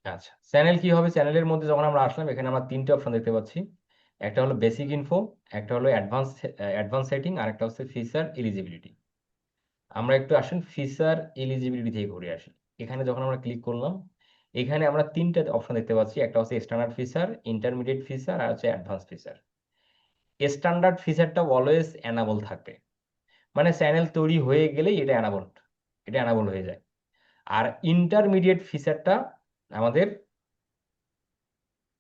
আচ্ছা, চ্যানেল কি হবে, চ্যানেলের মধ্যে যখন আমরা আসলাম এখানে আমরা তিনটে অপশন দেখতে পাচ্ছি। একটা হলো বেসিক ইনফো, একটা হলো অ্যাডভান্স সেটিং, আর একটা হচ্ছে ফিচার এলিজিবিলিটি। আমরা একটু আসেন ফিচার এলিজিবিলিটি থেকে ঘুরে আসি। এখানে যখন আমরা ক্লিক করলাম, এখানে আমরা তিনটা অপশন দেখতে পাচ্ছি, একটা হচ্ছে স্ট্যান্ডার্ড ফিচার, ইন্টারমিডিয়েট ফিচার, আর হচ্ছে অ্যাডভান্স ফিচার। স্ট্যান্ডার্ড ফিচারটা অলওয়েজ অ্যানাবল থাকবে, মানে চ্যানেল তৈরি হয়ে গেলেই এটা অ্যানাবল হয়ে যায়। আর ইন্টারমিডিয়েট ফিচারটা আমাদের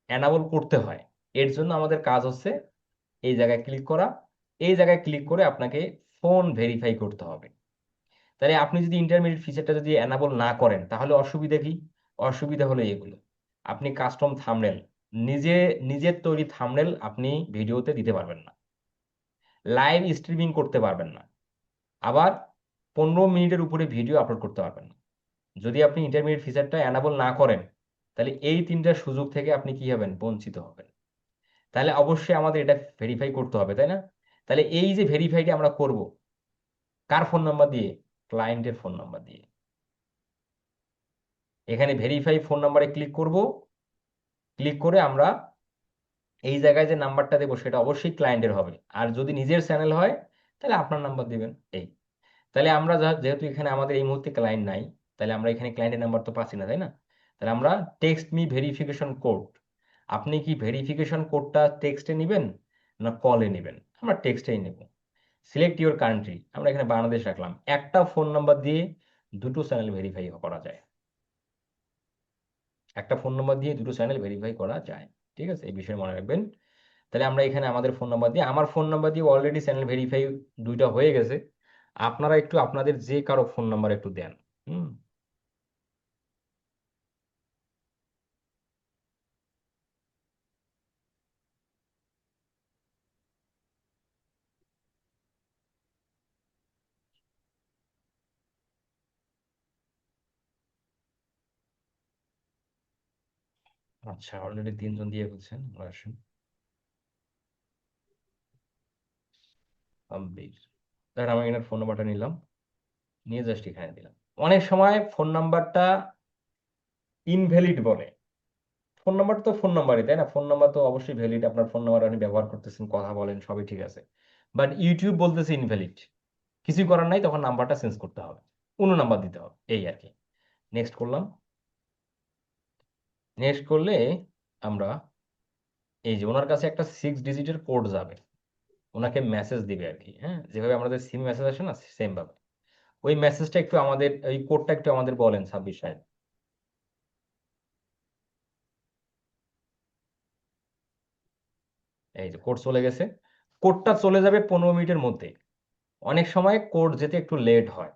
অ্যানাবল করতে হয়। এর জন্য আমাদের কাজ হচ্ছে এই জায়গায় ক্লিক করা, এই জায়গায় ক্লিক করে আপনাকে ফোন ভেরিফাই করতে হবে। তাহলে আপনি যদি ইন্টারমিডিয়েট ফিচারটা যদি এনাবল না করেন তাহলে অসুবিধা কি? অসুবিধা হলো এগুলো, আপনি কাস্টম থাম্বনেল নিজের তৈরি থাম্বনেল আপনি ভিডিওতে দিতে পারবেন না, লাইভ স্ট্রিমিং করতে পারবেন না, আবার 15 মিনিটের উপরে ভিডিও আপলোড করতে পারবেন না। যদি আপনি ইন্টারমিডিয়েট ফিচারটা এনাবল না করেন তাহলে এই তিনটা সুযোগ থেকে আপনি কি হবেন? বঞ্চিত হবেন। তাহলে অবশ্যই আমাদের এটা ভেরিফাই করতে হবে, তাই না? তাহলে এই যে ভেরিফাইটা আমরা করব কার ফোন নাম্বার দিয়ে? ক্লায়েন্টের ফোন নাম্বার দিয়ে। এখানে ভেরিফাই ফোন নাম্বারে ক্লিক করব, ক্লিক করে আমরা এই জায়গায় যে নাম্বারটা দেবো সেটা অবশ্যই ক্লায়েন্টের হবে, আর যদি নিজের চ্যানেল হয় তাহলে আপনার নাম্বার দিবেন। এই তাহলে আমরা যেহেতু এখানে আমাদের এই মুহূর্তে ক্লায়েন্ট নাই, তাহলে আমরা এখানে ক্লায়েন্টের নাম্বার তো পাচ্ছি না, তাই না? তাহলে আমরা টেক্সট মি ভেরিফিকেশন কোড, আপনি কি ভেরিফিকেশন কোডটা টেক্সটে নেবেন না কলে নেবেন? আমরা টেক্সটেই নেব। সিলেক্ট ইউর কান্ট্রি, আমরা এখানে বাংলাদেশ রাখলাম। একটা ফোন নাম্বার দিয়ে দুটো চ্যানেল ভেরিফাই করা যায়, একটা ফোন নাম্বার দিয়ে দুটো চ্যানেল ভেরিফাই করা যায়, ঠিক আছে? এই বিষয়ে মনে রাখবেন। তাহলে আমরা এখানে আমাদের ফোন নাম্বার দিয়ে, আমার ফোন নাম্বার দিয়ে অলরেডি চ্যানেল ভেরিফাই দুইটা হয়ে গেছে। আপনারা একটু আপনাদের যে কারো ফোন নাম্বার একটু দেন। হুম, আচ্ছা অলরেডি 3 জন দিয়ে ফেলছেন, আসুন। আব্বির, তাহলে আমি এখানে ফোন নাম্বারটা নিলাম, নিয়ে জাস্ট এখানে দিলাম। অনেক সময় ফোন নাম্বারটা ইনভ্যালিড বলে। ফোন নাম্বার তো ফোন নাম্বারই, তাই না? ফোন নাম্বার তো অবশ্যই ভ্যালিড, আপনার ফোন নাম্বার আপনি ব্যবহার করতেছেন, কথা বলেন, সবই ঠিক আছে। বাট ইউটিউব বলতেছে ইনভ্যালিড, কিছুই করার নাই, তখন নাম্বারটা চেঞ্জ করতে হবে, অন্য নাম্বার দিতে হবে, এই আর কি। নেক্সট করলাম। নেক্সট করলে আমরা এই যে ওনার কাছে একটা 6 ডিজিটের কোড যাবে, ওনাকে মেসেজ দিবে আর কি। হ্যাঁ, যেভাবে আমাদের সিম মেসেজ আসে না, সেম ভাবে ওই মেসেজটা একটু আমাদের, ওই কোডটা একটু আমাদের বলেন 26 সাহেব। এই যে কোড চলে গেছে, কোডটা চলে যাবে 15 মিনিটের মধ্যে। অনেক সময় কোড যেতে একটু লেট হয়,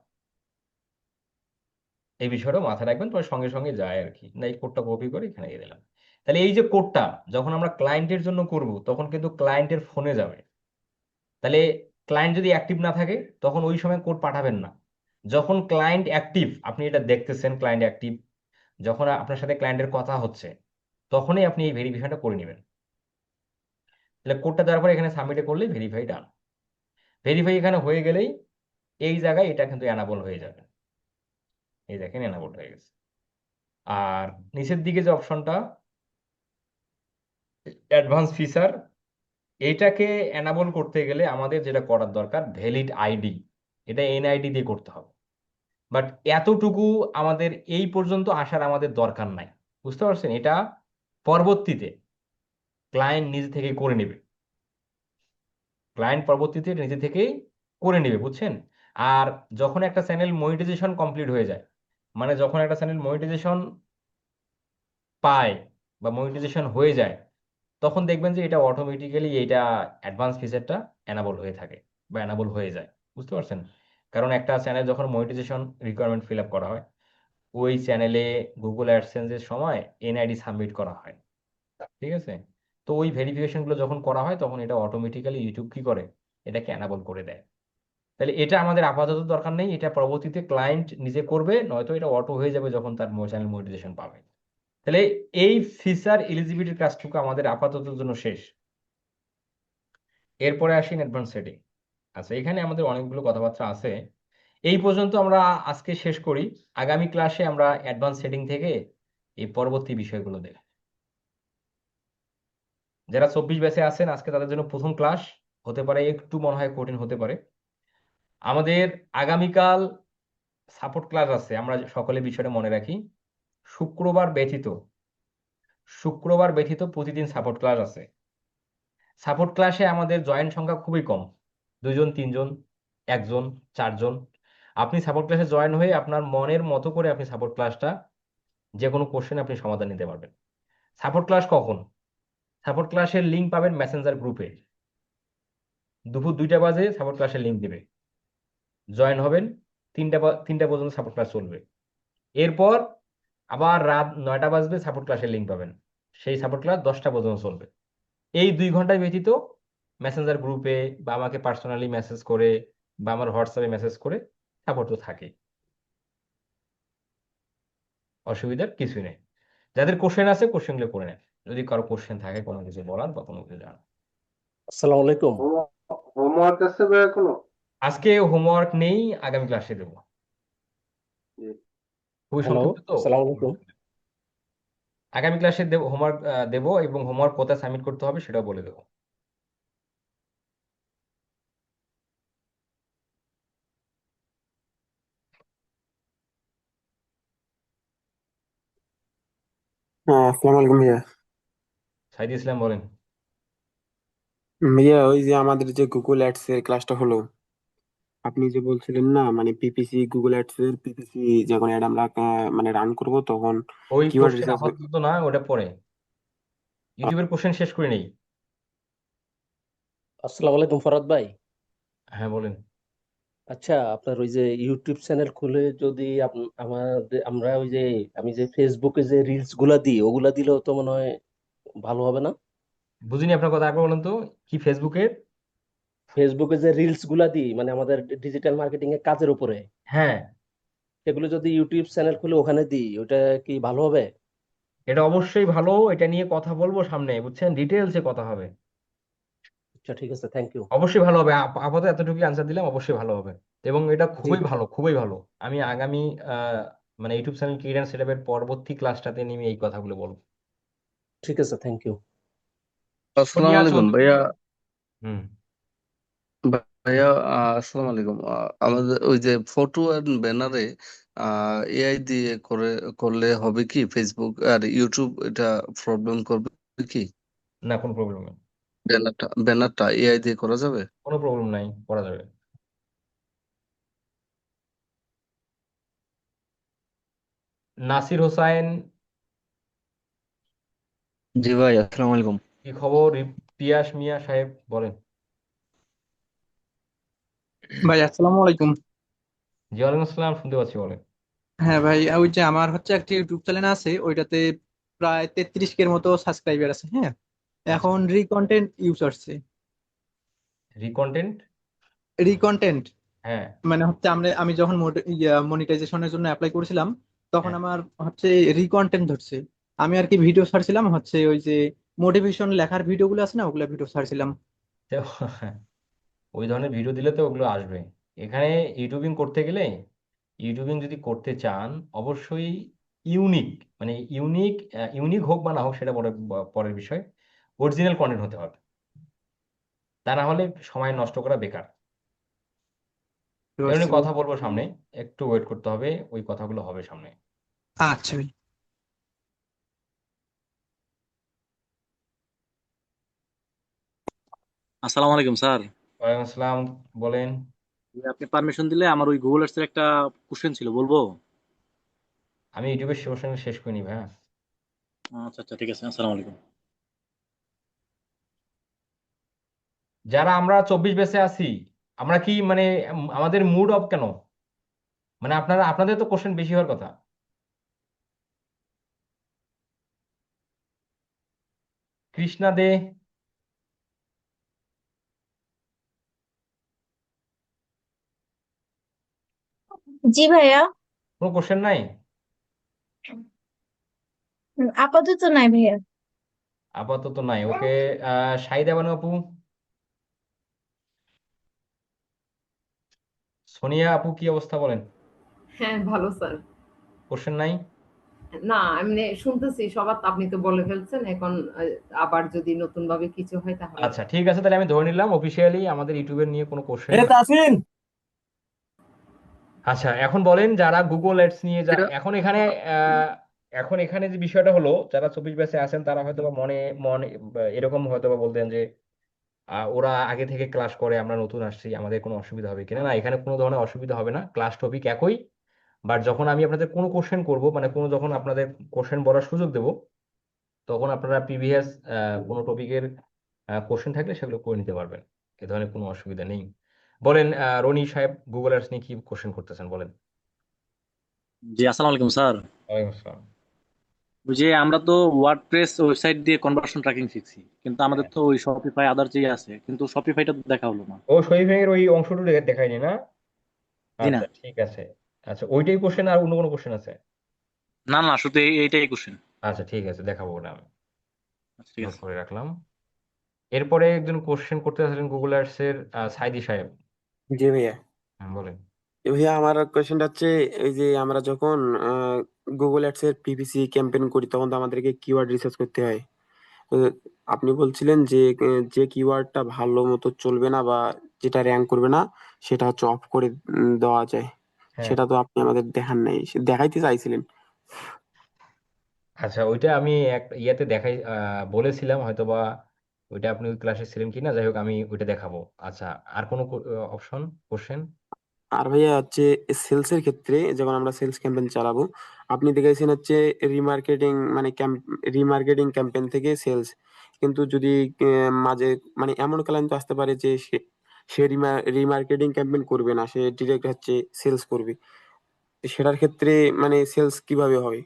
এই বিষয়টাও মাথায় রাখবেন, তোমার সঙ্গে সঙ্গে যায় আর কি। না, এই কোডটা কপি করে এখানে দিয়ে দিলাম। তাহলে এই যে কোডটা যখন আমরা ক্লায়েন্টের জন্য করব তখন কিন্তু ক্লায়েন্টের ফোনে যাবে। তাহলে ক্লায়েন্ট যদি অ্যাক্টিভ না থাকে তখন ওই সময় কোড পাঠাবেন না। যখন ক্লায়েন্ট অ্যাক্টিভ, আপনি এটা দেখতেছেন ক্লায়েন্ট অ্যাক্টিভ, যখন আপনার সাথে ক্লায়েন্টের কথা হচ্ছে তখনই আপনি এই ভেরিফিকেশনটা করে নেবেন। তাহলে কোডটা দেওয়ার পরে এখানে সাবমিটে করলে ভেরিফাই ডান। ভেরিফাই এখানে হয়ে গেলেই এই জায়গায় এটা কিন্তু অ্যানাবল হয়ে যাবে। এই দেখেন অ্যানাবল হয়ে গেছে। আর নিচের দিকে যে অপশনটা অ্যাডভান্স ফিচার, এইটাকে অ্যানাবল করতে গেলে আমাদের যেটা করার দরকার ভ্যালিড আইডি, এটা এনআইডি দিয়ে করতে হবে। বাট এতটুকু আমাদের এই পর্যন্ত আসার আমাদের দরকার নাই, বুঝতে পারছেন? এটা পরবর্তীতে ক্লায়েন্ট নিজে থেকে করে নেবে, ক্লায়েন্ট পরবর্তীতে নিজে থেকেই করে নেবে, বুঝছেন? আর যখন একটা চ্যানেল মনিটাইজেশন কমপ্লিট হয়ে যায়, মানে যখন একটা চ্যানেল মনিটাইজেশন পায় বা মনিটাইজেশন হয়ে যায়, তখন দেখবেন যে এটা অটোমেটিক্যালি এইটা অ্যাডভান্স ফিচারটা এনাবল হয়ে থাকে বা এনাবল হয়ে যায়, বুঝতে পারছেন? কারণ একটা চ্যানেল যখন মনিটাইজেশন রিকোয়ারমেন্ট ফিল আপ করা হয়, ওই চ্যানেলে গুগল অ্যাডসেন্সের সময় এনআইডি সাবমিট করা হয়, ঠিক আছে? তো ওই ভেরিফিকেশনগুলো যখন করা হয় তখন এটা অটোমেটিক্যালি ইউটিউব কি করে? এটাকে অ্যানাবল করে দেয়। তাহলে এটা আমাদের আপাতত দরকার নেই, এটা পরবর্তীতে ক্লায়েন্ট নিজে করবে, নয়তো এটা অটো হয়ে যাবে যখন তার চ্যানেল মনিটাইজেশন পাবে। তাহলে এই ফিচার এলিজিবিলিটির কাজটুকু আমাদের আপাতত জন্য শেষ। এরপরে আসি অ্যাডভান্স সেটিং। আচ্ছা, এখানে আমাদের অনেকগুলো কথাবার্তা আছে, এই পর্যন্ত আমরা আজকে শেষ করি। আগামী ক্লাসে আমরা অ্যাডভান্স সেটিং থেকে এই পরবর্তী বিষয়গুলো দেখব। যারা 24 ব্যাচে আছেন আজকে তাদের জন্য প্রথম ক্লাস হতে পারে একটু মনে হয় কঠিন হতে পারে। আমাদের আগামীকাল সাপোর্ট ক্লাস আছে, আমরা সকলে বিষয়টা মনে রাখি। শুক্রবার ব্যতীত প্রতিদিন সাপোর্ট ক্লাস আছে। সাপোর্ট ক্লাসে আমাদের জয়েন্ট সংখ্যা খুবই কম, 2 জন 3 জন 1 জন 4 জন। আপনি সাপোর্ট ক্লাসে জয়েন হয়ে আপনার মনের মতো করে আপনি সাপোর্ট ক্লাসটা যে কোনো কোশ্চেন আপনি সমাধান নিতে পারবেন। সাপোর্ট ক্লাস কখন? সাপোর্ট ক্লাসের লিঙ্ক পাবেন মেসেঞ্জার গ্রুপে, দুপুর 2টা বাজে সাপোর্ট ক্লাসের লিঙ্ক দিবে, জয়েন হবেন, তিনটা পর্যন্ত সাপোর্ট ক্লাস চলবে। এরপর আবার রাত 9টা বাজবে, সাপোর্ট ক্লাসের লিঙ্ক পাবেন। সেই সাপোর্ট ক্লাস 10টা পর্যন্ত চলবে। এই 2 ঘন্টায় ব্যতীত মেসেঞ্জার গ্রুপে বা আমাকে পার্সোনালি মেসেজ করে বা আমার হোয়াটসঅ্যাপে মেসেজ করে সাপোর্ট তো থাকে, অসুবিধার কিছুই নেই। যাদের কোশ্চেন আছে কোশ্চেনগুলো করে নেন, যদি কারো কোশ্চেন থাকে কোনো কিছু বলার বা কোনো কিছু জানার। আসসালামু আলাইকুম। হোমওয়ার্ক আছে ভাইয়া কোনো? আজকে হোমওয়ার্ক নেই, আগামী ক্লাসে দেবো, জি। খুবই হ্যালো, সংক্ষিপ্ত তো। আসসালামু আলাইকুম। আগামী ক্লাসে দেবো হোমওয়ার্ক, দেবো, এবং হোমওয়ার্ক কোথায় সাবমিট করতে হবে সেটাও বলে দেবো। হ্যাঁ, আসসালামু আলাইকুম ভাইয়া। সাইদ ইসলাম বলেন। ভাইয়া, ওই যে আমাদের যে গুগল অ্যাডস এর ক্লাসটা হলো, আপনি যে বলছিলেন না, মানে পিপিসি, গুগল অ্যাডস এর পিপিসি যখন অ্যাড আমরা মানে রান করব তখন ওই কিওয়ার্ড কোশ্চেন রিসার্চ। আপাতত না, ওটা পরে ইউটিউবের কোশ্চেন শেষ করে নেই। আসসালামু আলাইকুম ফরাদ ভাই। হ্যাঁ বলেন। আচ্ছা, আপনার ওই যে ইউটিউব চ্যানেল খুলে যদি আমাদের আমরা ওই যে আমি যে ফেসবুকে যে রিলস গুলা দিই ওগুলা দিলেও তো মনে হয় ভালো হবে না? বুঝিনি আপনার কথা, একবার বলেন তো। কি ফেসবুকের? ফেসবুকে যে রিলস গুলা দিই মানে আমাদের ডিজিটাল মার্কেটিং এর কাজের উপরে, হ্যাঁ, সেগুলো যদি ইউটিউব চ্যানেল খুলে ওখানে দিই ওটা কি ভালো হবে? এটা অবশ্যই ভালো, এটা নিয়ে কথা বলবো সামনে, বুঝছেন, ডিটেলসে কথা হবে। আচ্ছা ঠিক আছে, থ্যাংক ইউ। অবশ্যই ভালো হবে, আপাতত এতটুকু আনসার দিলাম, অবশ্যই ভালো হবে। এবং এটা জি খুবই ভালো, খুবই ভালো। আমি আগামী মানে ইউটিউব চ্যানেল ক্রিয়েট সেটআপের পরবর্তী ক্লাসটাতে নিয়ে এই কথাগুলো বলবো। ঠিক আছে, থ্যাংক ইউ। আসসালামু সোনিয়া আলাইকুম চৌধুরী। ভাইয়া। হুম। ভাইয়া, আসসালামু আলাইকুম। আমাদের ওই যে ফটো এন্ড ব্যানারে এআই দিয়ে করলে হবে কি? ফেসবুক আর ইউটিউব এটা প্রবলেম করবে কি? না, কোনো প্রবলেম নেই, ব্যানারটা এআই দিয়ে করা যাবে? কোনো প্রবলেম নাই, করা যাবে। নাসির হোসাইন, জি ভাই, আসসালামু আলাইকুম। কি খবর? পিয়াস মিয়া সাহেব বলেন। ভাই আসসালামু আলাইকুম। জি ওয়ালাইকুম আসসালাম, শুনতে পাচ্ছি, বলেন। হ্যাঁ ভাই, ওই যে আমার হচ্ছে একটা ইউটিউব চ্যানেল আছে, ওইটাতে প্রায় 33 কের মতো সাবস্ক্রাইবার আছে। হ্যাঁ, আচ্ছা, এখন রিকন্টেন্ট ইউজ আসছে। রিকন্টেন্ট। রিকন্টেন্ট হ্যাঁ, মানে হচ্ছে আমি যখন মনিটাইজেশনের জন্য অ্যাপ্লাই করেছিলাম তখন হ্যাঁ। আমার হচ্ছে রিকন্টেন্ট ধরছে। আমি আর কি ভিডিও ছাড়ছিলাম, হচ্ছে ওই যে মোটিভেশন লেখার ভিডিওগুলো আছে না, ওগুলো ভিডিও ছাড়ছিলাম। তো ওই ধরনের ভিডিও দিলে তো ওগুলো আসবে। এখানে ইউটিউবিং করতে গেলে, ইউটিউবিং যদি করতে চান, অবশ্যই ইউনিক, মানে ইউনিক, ইউনিক হোক বা না হোক সেটা পরের বিষয়, অরিজিনাল কন্টেন্ট হতে হবে। তা না হলে সময় নষ্ট করা বেকার। বুঝতে এমনি পারছি ভাই। কথা বলবো সামনে, একটু ওয়েট করতে হবে, ওই কথাগুলো হবে সামনে। আচ্ছা ভাই। আসসালামু আলাইকুম স্যার। ওয়ালাইকুম আসসালাম, বলেন। আপনি পারমিশন দিলে আমার ওই গুগল আর্টস এর একটা কোশ্চেন ছিল, বলবো? আমি ইউটিউবের সেশন শেষ করিনি ভাইয়া। আচ্ছা আচ্ছা, ঠিক আছে। আসসালামু আলাইকুম। যারা আমরা 24 বেসে আছি, আমরা কি মানে আমাদের মুড অফ কেন? মানে আপনাদের তো কোশ্চেন বেশি হওয়ার কথা। কৃষ্ণা দে, জি ভাইয়া। কোনো কোশ্চেন নাই? আপাতত নাই ভাইয়া। আপাতত নাই, ওকে। শাহিদা বানু আপু, সোনিয়া আপু, কি অবস্থা বলেন? হ্যাঁ, ভালো স্যার। কোশ্চেন নাই? না, এমনি শুনতেছি সবার, আপনি তো বলে ফেলছেন এখন। আবার যদি নতুন ভাবে কিছু হয় তাহলে। আচ্ছা ঠিক আছে, তাহলে আমি ধরে নিলাম অফিসিয়ালি আমাদের ইউটিউবের নিয়ে কোনো কোশ্চেন এ নাই। তাসিন, আচ্ছা এখন বলেন, যারা গুগল অ্যাডস নিয়ে এটা আহ, এখন এখানে যে বিষয়টা হলো, যারা 24 ব্যাচে আছেন তারা হয়তো বা মনে মনে বা এরকম হয়তো বা বলতেন যে ওরা আগে থেকে ক্লাস করে, আমরা নতুন আসছি, আমাদের কোনো অসুবিধা হবে কিনা। না, এখানে কোনো ধরনের অসুবিধা হবে না, ক্লাস টপিক একই। বাট যখন আমি আপনাদের কোনো কোশ্চেন করব, মানে যখন আপনাদের কোশ্চেন বলার সুযোগ দেব, তখন আপনারা প্রিভিয়াস কোনো টপিকের কোশ্চেন থাকলে সেগুলো করে নিতে পারবেন। এ ধরনের কোনো অসুবিধা নেই। বলেন রনি সাহেব, গুগল আর্টস নিয়ে কি কোশ্চেন করতেছেন বলেন। জি, আসসালামু আলাইকুম স্যার। ওয়ালাইকুম আসসালাম। ওই যে আমরা তো ওয়ার্ডপ্রেস ওয়েবসাইট দিয়ে কনভার্সন ট্র্যাকিং শিখছি, কিন্তু আমাদের হ্যাঁ, তো ওই শপিফাই আদার যে আছে, কিন্তু শপিফাইটা তো দেখা হলো না। ও শরীফের ওই অংশটুকু দেখায়নি না? জি না, আচ্ছা ঠিক আছে। আচ্ছা ওইটাই কোশ্চেন, আর অন্য কোনো কোশ্চেন আছে? না না, শুধু এইটাই কোশ্চেন। আচ্ছা ঠিক আছে, দেখাবো ওটা আমি আচ্ছা, ঠিক নোট আছে। করে রাখলাম। এরপরে একজন কোশ্চেন করতে আসলেন গুগল আর্টস এর সাইদি সাহেব। জি ভাইয়া। হ্যাঁ, বলেন। ভাইয়া আমার কোয়েশ্চেনটা হচ্ছে, এই যে আমরা যখন গুগল অ্যাডস এর পিপিসি ক্যাম্পেইন করি তখন তো আমাদেরকে কিওয়ার্ড রিসার্চ করতে হয়। তো আপনি বলছিলেন যে যে কিওয়ার্ডটা ভালো মতো চলবে না বা যেটা র্যাঙ্ক করবে না সেটা হচ্ছে অফ করে দেওয়া যায়। হ্যাঁ, সেটা তো আপনি আমাদের দেখান নাই, দেখাইতে চাইছিলেন। আচ্ছা ওইটা আমি এক ইয়াতে দেখাই বলেছিলাম হয়তো বা, ওইটা আপনি ওই ক্লাসে ছিলেন কিনা, যাই হোক আমি ওইটা দেখাবো। আচ্ছা, আর কোনো অপশন কোশ্চেন? আর ভাইয়া হচ্ছে সেলস এর ক্ষেত্রে যখন আমরা সেলস ক্যাম্পেইন চালাবো, আপনি দেখেছেন হচ্ছে রিমার্কেটিং মানে রিমার্কেটিং ক্যাম্পেইন থেকে সেলস, কিন্তু যদি মাঝে মানে এমন ক্লায়েন্ট তো আসতে পারে যে সে সে রিমার্কেটিং ক্যাম্পেইন করবে না, সে ডিরেক্ট হচ্ছে সেলস করবে। তো সেটার ক্ষেত্রে মানে সেলস কিভাবে হবে?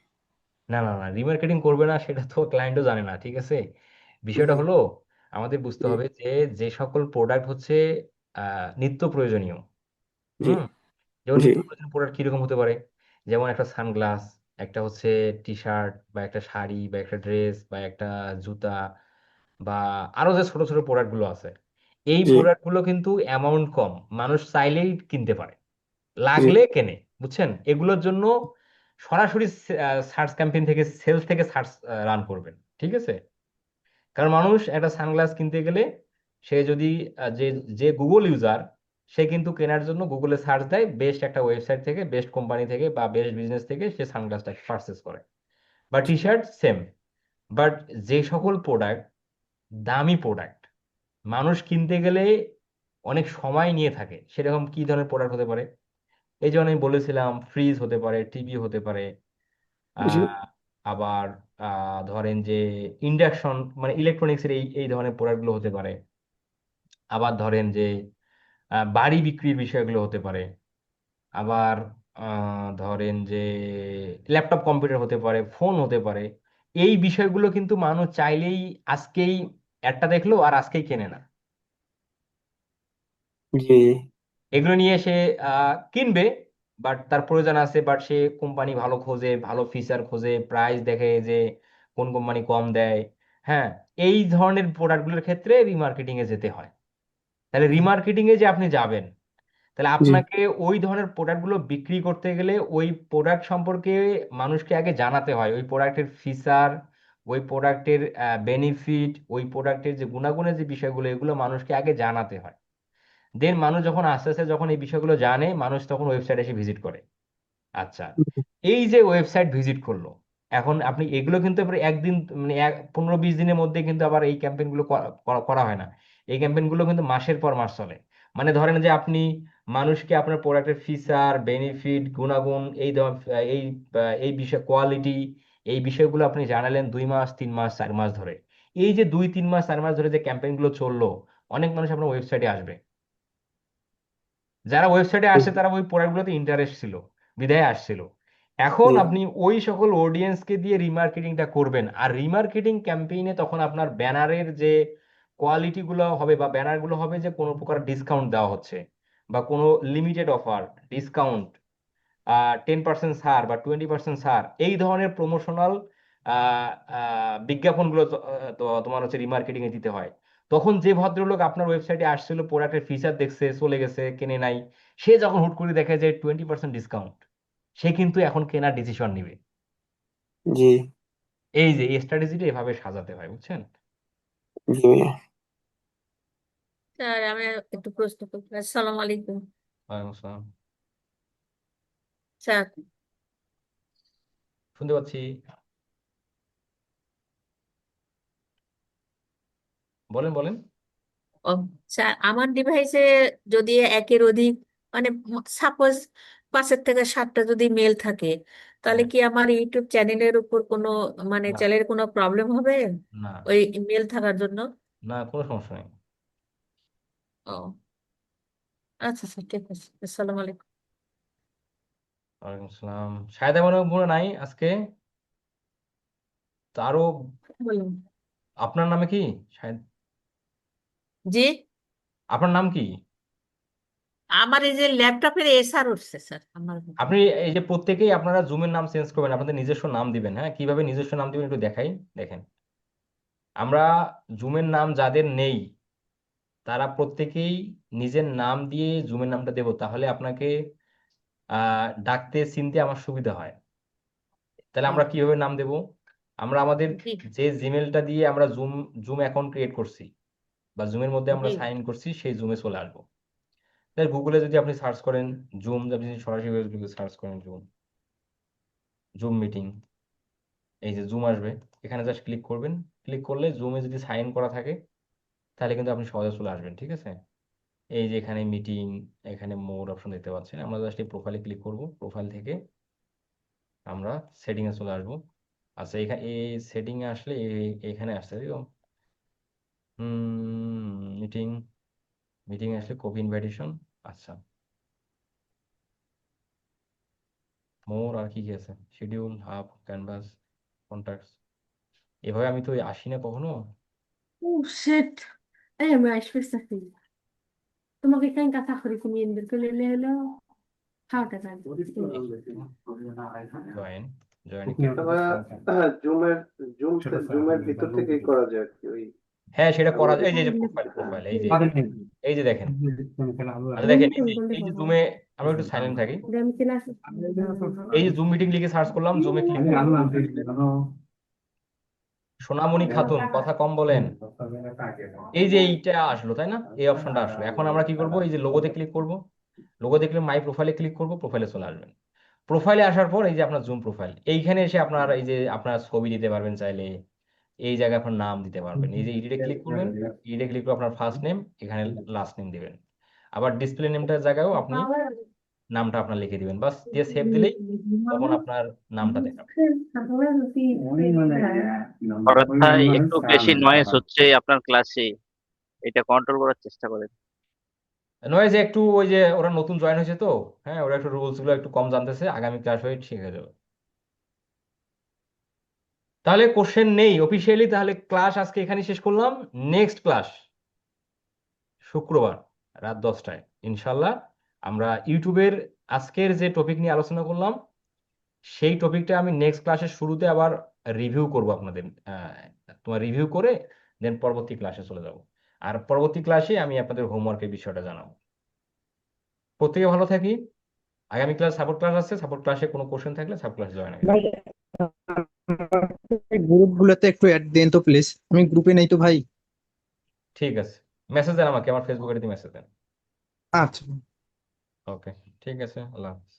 না না না, রিমার্কেটিং করবে না সেটা তো ক্লায়েন্টও জানে না, ঠিক আছে। বিষয়টা জি হলো আমাদের বুঝতে জি হবে যে যে সকল প্রোডাক্ট হচ্ছে নিত্য প্রয়োজনীয়। জি হুম। যেমন জি নিত্য প্রয়োজনীয় প্রোডাক্ট কিরকম হতে পারে, যেমন একটা সানগ্লাস, একটা হচ্ছে টি শার্ট বা একটা শাড়ি বা একটা ড্রেস বা একটা জুতা, বা আরো যে ছোট ছোট প্রোডাক্ট গুলো আছে, এই জি প্রোডাক্ট গুলো কিন্তু অ্যামাউন্ট কম, মানুষ চাইলেই কিনতে পারে, জি লাগলে কেনে, বুঝছেন। এগুলোর জন্য সরাসরি সার্চ ক্যাম্পেইন থেকে, সেলস থেকে সার্চ রান করবেন, ঠিক আছে। কারণ মানুষ একটা সানগ্লাস কিনতে গেলে সে যদি যে যে গুগল ইউজার, সে কিন্তু কেনার জন্য গুগলে সার্চ দেয় বেস্ট একটা ওয়েবসাইট থেকে, বেস্ট কোম্পানি থেকে বা বেস্ট বিজনেস থেকে সে সানগ্লাসটা পারচেস করে, বা টি শার্ট সেম। বাট যে সকল প্রোডাক্ট দামি প্রোডাক্ট, মানুষ কিনতে গেলে অনেক সময় নিয়ে থাকে, সেরকম কি ধরনের প্রোডাক্ট হতে পারে? এই যেমন আমি বলেছিলাম ফ্রিজ হতে পারে, টিভি হতে পারে, জি আহ, আবার ধরেন যে ইন্ডাকশন মানে ইলেকট্রনিক্সের এই এই ধরনের প্রোডাক্টগুলো হতে পারে। আবার ধরেন যে বাড়ি বিক্রির বিষয়গুলো হতে পারে। আবার ধরেন যে ল্যাপটপ কম্পিউটার হতে পারে, ফোন হতে পারে। এই বিষয়গুলো কিন্তু মানুষ চাইলেই আজকেই একটা দেখলো আর আজকেই কেনে না, জি এগুলো নিয়ে সে কিনবে। বাট তার প্রয়োজন আছে, বাট সে কোম্পানি ভালো খোঁজে, ভালো ফিচার খোঁজে, প্রাইস দেখে যে কোন কোম্পানি কম দেয়। হ্যাঁ, এই ধরনের প্রোডাক্টগুলোর ক্ষেত্রে রিমার্কেটিং এ যেতে হয়। তাহলে রিমার্কেটিং এ যে আপনি যাবেন, তাহলে জি আপনাকে ওই ধরনের প্রোডাক্টগুলো বিক্রি করতে গেলে ওই প্রোডাক্ট সম্পর্কে মানুষকে আগে জানাতে হয়, ওই প্রোডাক্টের ফিচার, ওই প্রোডাক্টের বেনিফিট, ওই প্রোডাক্টের যে গুণাগুণের যে বিষয়গুলো, এগুলো মানুষকে আগে জানাতে হয়। দেন মানুষ যখন আস্তে আস্তে যখন এই বিষয়গুলো জানে, মানুষ তখন ওয়েবসাইট এসে ভিজিট করে। আচ্ছা, এই যে ওয়েবসাইট ভিজিট করলো, এখন আপনি এগুলো কিন্তু এবার একদিন মানে 15-20 দিনের মধ্যে কিন্তু আবার এই ক্যাম্পেইন গুলো করা হয় না। এই ক্যাম্পেইন গুলো কিন্তু মাসের পর মাস চলে। মানে ধরেন যে আপনি মানুষকে আপনার প্রোডাক্টের ফিচার, বেনিফিট, গুণাগুণ, এই এই বিষয়, কোয়ালিটি, এই বিষয়গুলো আপনি জানালেন 2 মাস, 3 মাস, 4 মাস ধরে। এই যে 2-3 মাস, 4 মাস ধরে যে ক্যাম্পেইন গুলো চললো, অনেক মানুষ আপনার ওয়েবসাইটে আসবে। যারা ওয়েবসাইটে আসে তারা ওই প্রোডাক্টগুলোতে ইন্টারেস্ট ছিল, বিধায় আসছিল। এখন জি আপনি ওই সকল অডিয়েন্সকে দিয়ে রিমার্কেটিংটা করবেন, আর রিমার্কেটিং ক্যাম্পেইনে তখন আপনার ব্যানারের যে কোয়ালিটি গুলো হবে বা ব্যানার গুলো হবে যে কোনো প্রকার ডিসকাউন্ট দেওয়া হচ্ছে, বা কোনো লিমিটেড অফার, ডিসকাউন্ট, 10% ছাড় বা 20% ছাড়, এই ধরনের প্রমোশনাল বিজ্ঞাপনগুলো তো তোমার হচ্ছে রিমার্কেটিং এ দিতে হয়। তখন যে ভদ্রলোক আপনার ওয়েবসাইটে আসছিল, প্রোডাক্টের ফিচার দেখছে, চলে গেছে, কেনে নাই, সে যখন হুট করে দেখে যে 20% ডিসকাউন্ট, সে কিন্তু এখন কেনার ডিসিশন নিবে। জি এই যে এই স্ট্র্যাটেজিটা এভাবে সাজাতে হয়, বুঝছেন। জি ভাইয়া। স্যার আমি একটু প্রশ্ন করতে, আসসালামু আলাইকুম ওয়ালাইকুম আসসালাম। স্যার। শুনতে পাচ্ছি, বলেন বলেন। ও স্যার, আমার ডিভাইসে যদি একের অধিক মানে সাপোজ 5 থেকে 7টা যদি মেল থাকে, তাহলে হ্যাঁ, কি আমার ইউটিউব চ্যানেলের উপর কোনো মানে না চ্যানেলের কোনো প্রবলেম হবে না ওই মেল থাকার জন্য? না, কোনো সমস্যা নেই। ও আচ্ছা স্যার, ঠিক আছে। আসসালামু আলাইকুম। ওয়ালাইকুম আসসালাম। শায়দা মনে নাই আজকে, তো আরো বলুন। আপনার নামে কি শায়দ, জি, আপনার নাম কি? আমার এই যে ল্যাপটপের এসআর উঠছে স্যার আমার। আপনি এই যে প্রত্যেকেই আপনারা জুমের নাম চেঞ্জ করবেন, আপনাদের নিজস্ব নাম দিবেন। হ্যাঁ, কিভাবে নিজস্ব নাম দিবেন একটু দেখাই। দেখেন, আমরা জুমের নাম যাদের নেই তারা প্রত্যেকেই নিজের নাম দিয়ে জুমের নামটা দেব, তাহলে আপনাকে ডাকতে চিনতে আমার সুবিধা হয়। তাহলে আমরা কিভাবে নাম দেব? আমরা আমাদের জি যে জিমেলটা দিয়ে আমরা জুম জুম অ্যাকাউন্ট ক্রিয়েট করছি বা জুমের মধ্যে আমরা জি সাইন ইন করছি, সেই জুমে চলে আসবো। তাই গুগলে যদি আপনি সার্চ করেন জুম, আপনি সরাসরি সার্চ করেন জুম, জুম মিটিং, এই যে জুম আসবে, এখানে জাস্ট ক্লিক করবেন। ক্লিক করলে জুমে যদি সাইন ইন করা থাকে তাহলে কিন্তু আপনি সহজে চলে আসবেন। ঠিক আছে, এই যে এখানে মিটিং, এখানে মোর অপশন দেখতে পাচ্ছেন। আমরা জাস্ট এই প্রোফাইলে ক্লিক করব, প্রোফাইল থেকে আমরা সেটিং এ চলে আসবো। আচ্ছা, এখানে এই সেটিং এ আসলে এখানে আসছে, তাই তো? মিটিং, মিটিং আসলে কপি ইনভাইটেশন। আচ্ছা, মোর আর কি কি আছে, শিডিউল, হাব, ক্যানভাস, কন্টাক্টস। এভাবে আমি তো আসি না কখনো। Oh shit. ايوه ما عايش في السفينة. তোমাকে কেন কথা করি তুমি এন্ড করে লেলো হাওটা কাজ জয়েন, জয়েন জুমের ভিতর থেকেই করা যায় আর কি। ওই হ্যাঁ, সেটা করা আমাদের যায়। এই যে প্রোফাইল, প্রোফাইল এই যে দেখেন। আচ্ছা দেখেন, এই যে জুমে আমরা একটু সাইলেন্ট থাকি। আমি ক্লাস এই যে জুম মিটিং লিখে সার্চ করলাম, জুমে ক্লিক সোনামণি খাতুন, কথা কম বলেন। এই যে এইটা আসলো, তাই না? এই অপশনটা আসলো। এখন আমরা কি করব? এই যে লোগোতে ক্লিক করব, লোগো দেখলে মাই প্রোফাইলে ক্লিক করব, প্রোফাইলে চলে আসবেন। প্রোফাইলে আসার পর এই যে আপনার জুম প্রোফাইল, এইখানে এসে আপনার এই যে আপনার ছবি দিতে পারবেন চাইলে, এই জায়গায় আপনার নাম দিতে পারবেন। এই যে এডিটে ক্লিক করবেন, এডিটে ক্লিক করে আপনার ফার্স্ট নেম, এখানে লাস্ট নেম দিবেন। আবার ডিসপ্লে নেমটার জায়গায়ও আপনি নামটা আপনার লিখে দিবেন, বাস দিয়ে সেভ দিলেই তখন আপনার নামটা দেখাবে। ভরত ভাই, একটু বেশি নয়েজ হচ্ছে আপনার ক্লাসে, এটা কন্ট্রোল করার চেষ্টা করেন। নয় যে একটু ওই যে ওরা নতুন জয়েন হয়েছে তো, হ্যাঁ, ওরা একটু রুলস গুলো একটু কম জানতেছে, আগামী ক্লাস হয়ে ঠিক হয়ে যাবে। তাহলে কোশ্চেন নেই অফিসিয়ালি, তাহলে ক্লাস আজকে এখানে শেষ করলাম। নেক্সট ক্লাস শুক্রবার রাত 10টায় ইনশাল্লাহ আমরা ইউটিউবের আজকের যে টপিক নিয়ে আলোচনা করলাম সেই টপিকটা আমি নেক্সট ক্লাসের শুরুতে আবার রিভিউ করব আপনাদের, তোমার রিভিউ করে দেন পরবর্তী ক্লাসে চলে যাব। আর পরবর্তী ক্লাসে আমি আপনাদের হোমওয়ার্কের বিষয়টা জানাবো। প্রত্যেকে ভালো থাকি। আগামী ক্লাস সাপোর্ট ক্লাস আছে, সাপোর্ট ক্লাসে কোনো কোশ্চেন থাকলে সাপোর্ট ক্লাসে জয়েন হয়ে যাবেন। গ্রুপ গুলোতে একটু অ্যাড দেন তো প্লিজ, আমি গ্রুপে নেই তো ভাই। ঠিক আছে, মেসেজ দেন আমাকে, আমার ফেসবুকে মেসেজ দেন। আচ্ছা। ওকে, ঠিক আছে, আল্লাহ হাফিজ।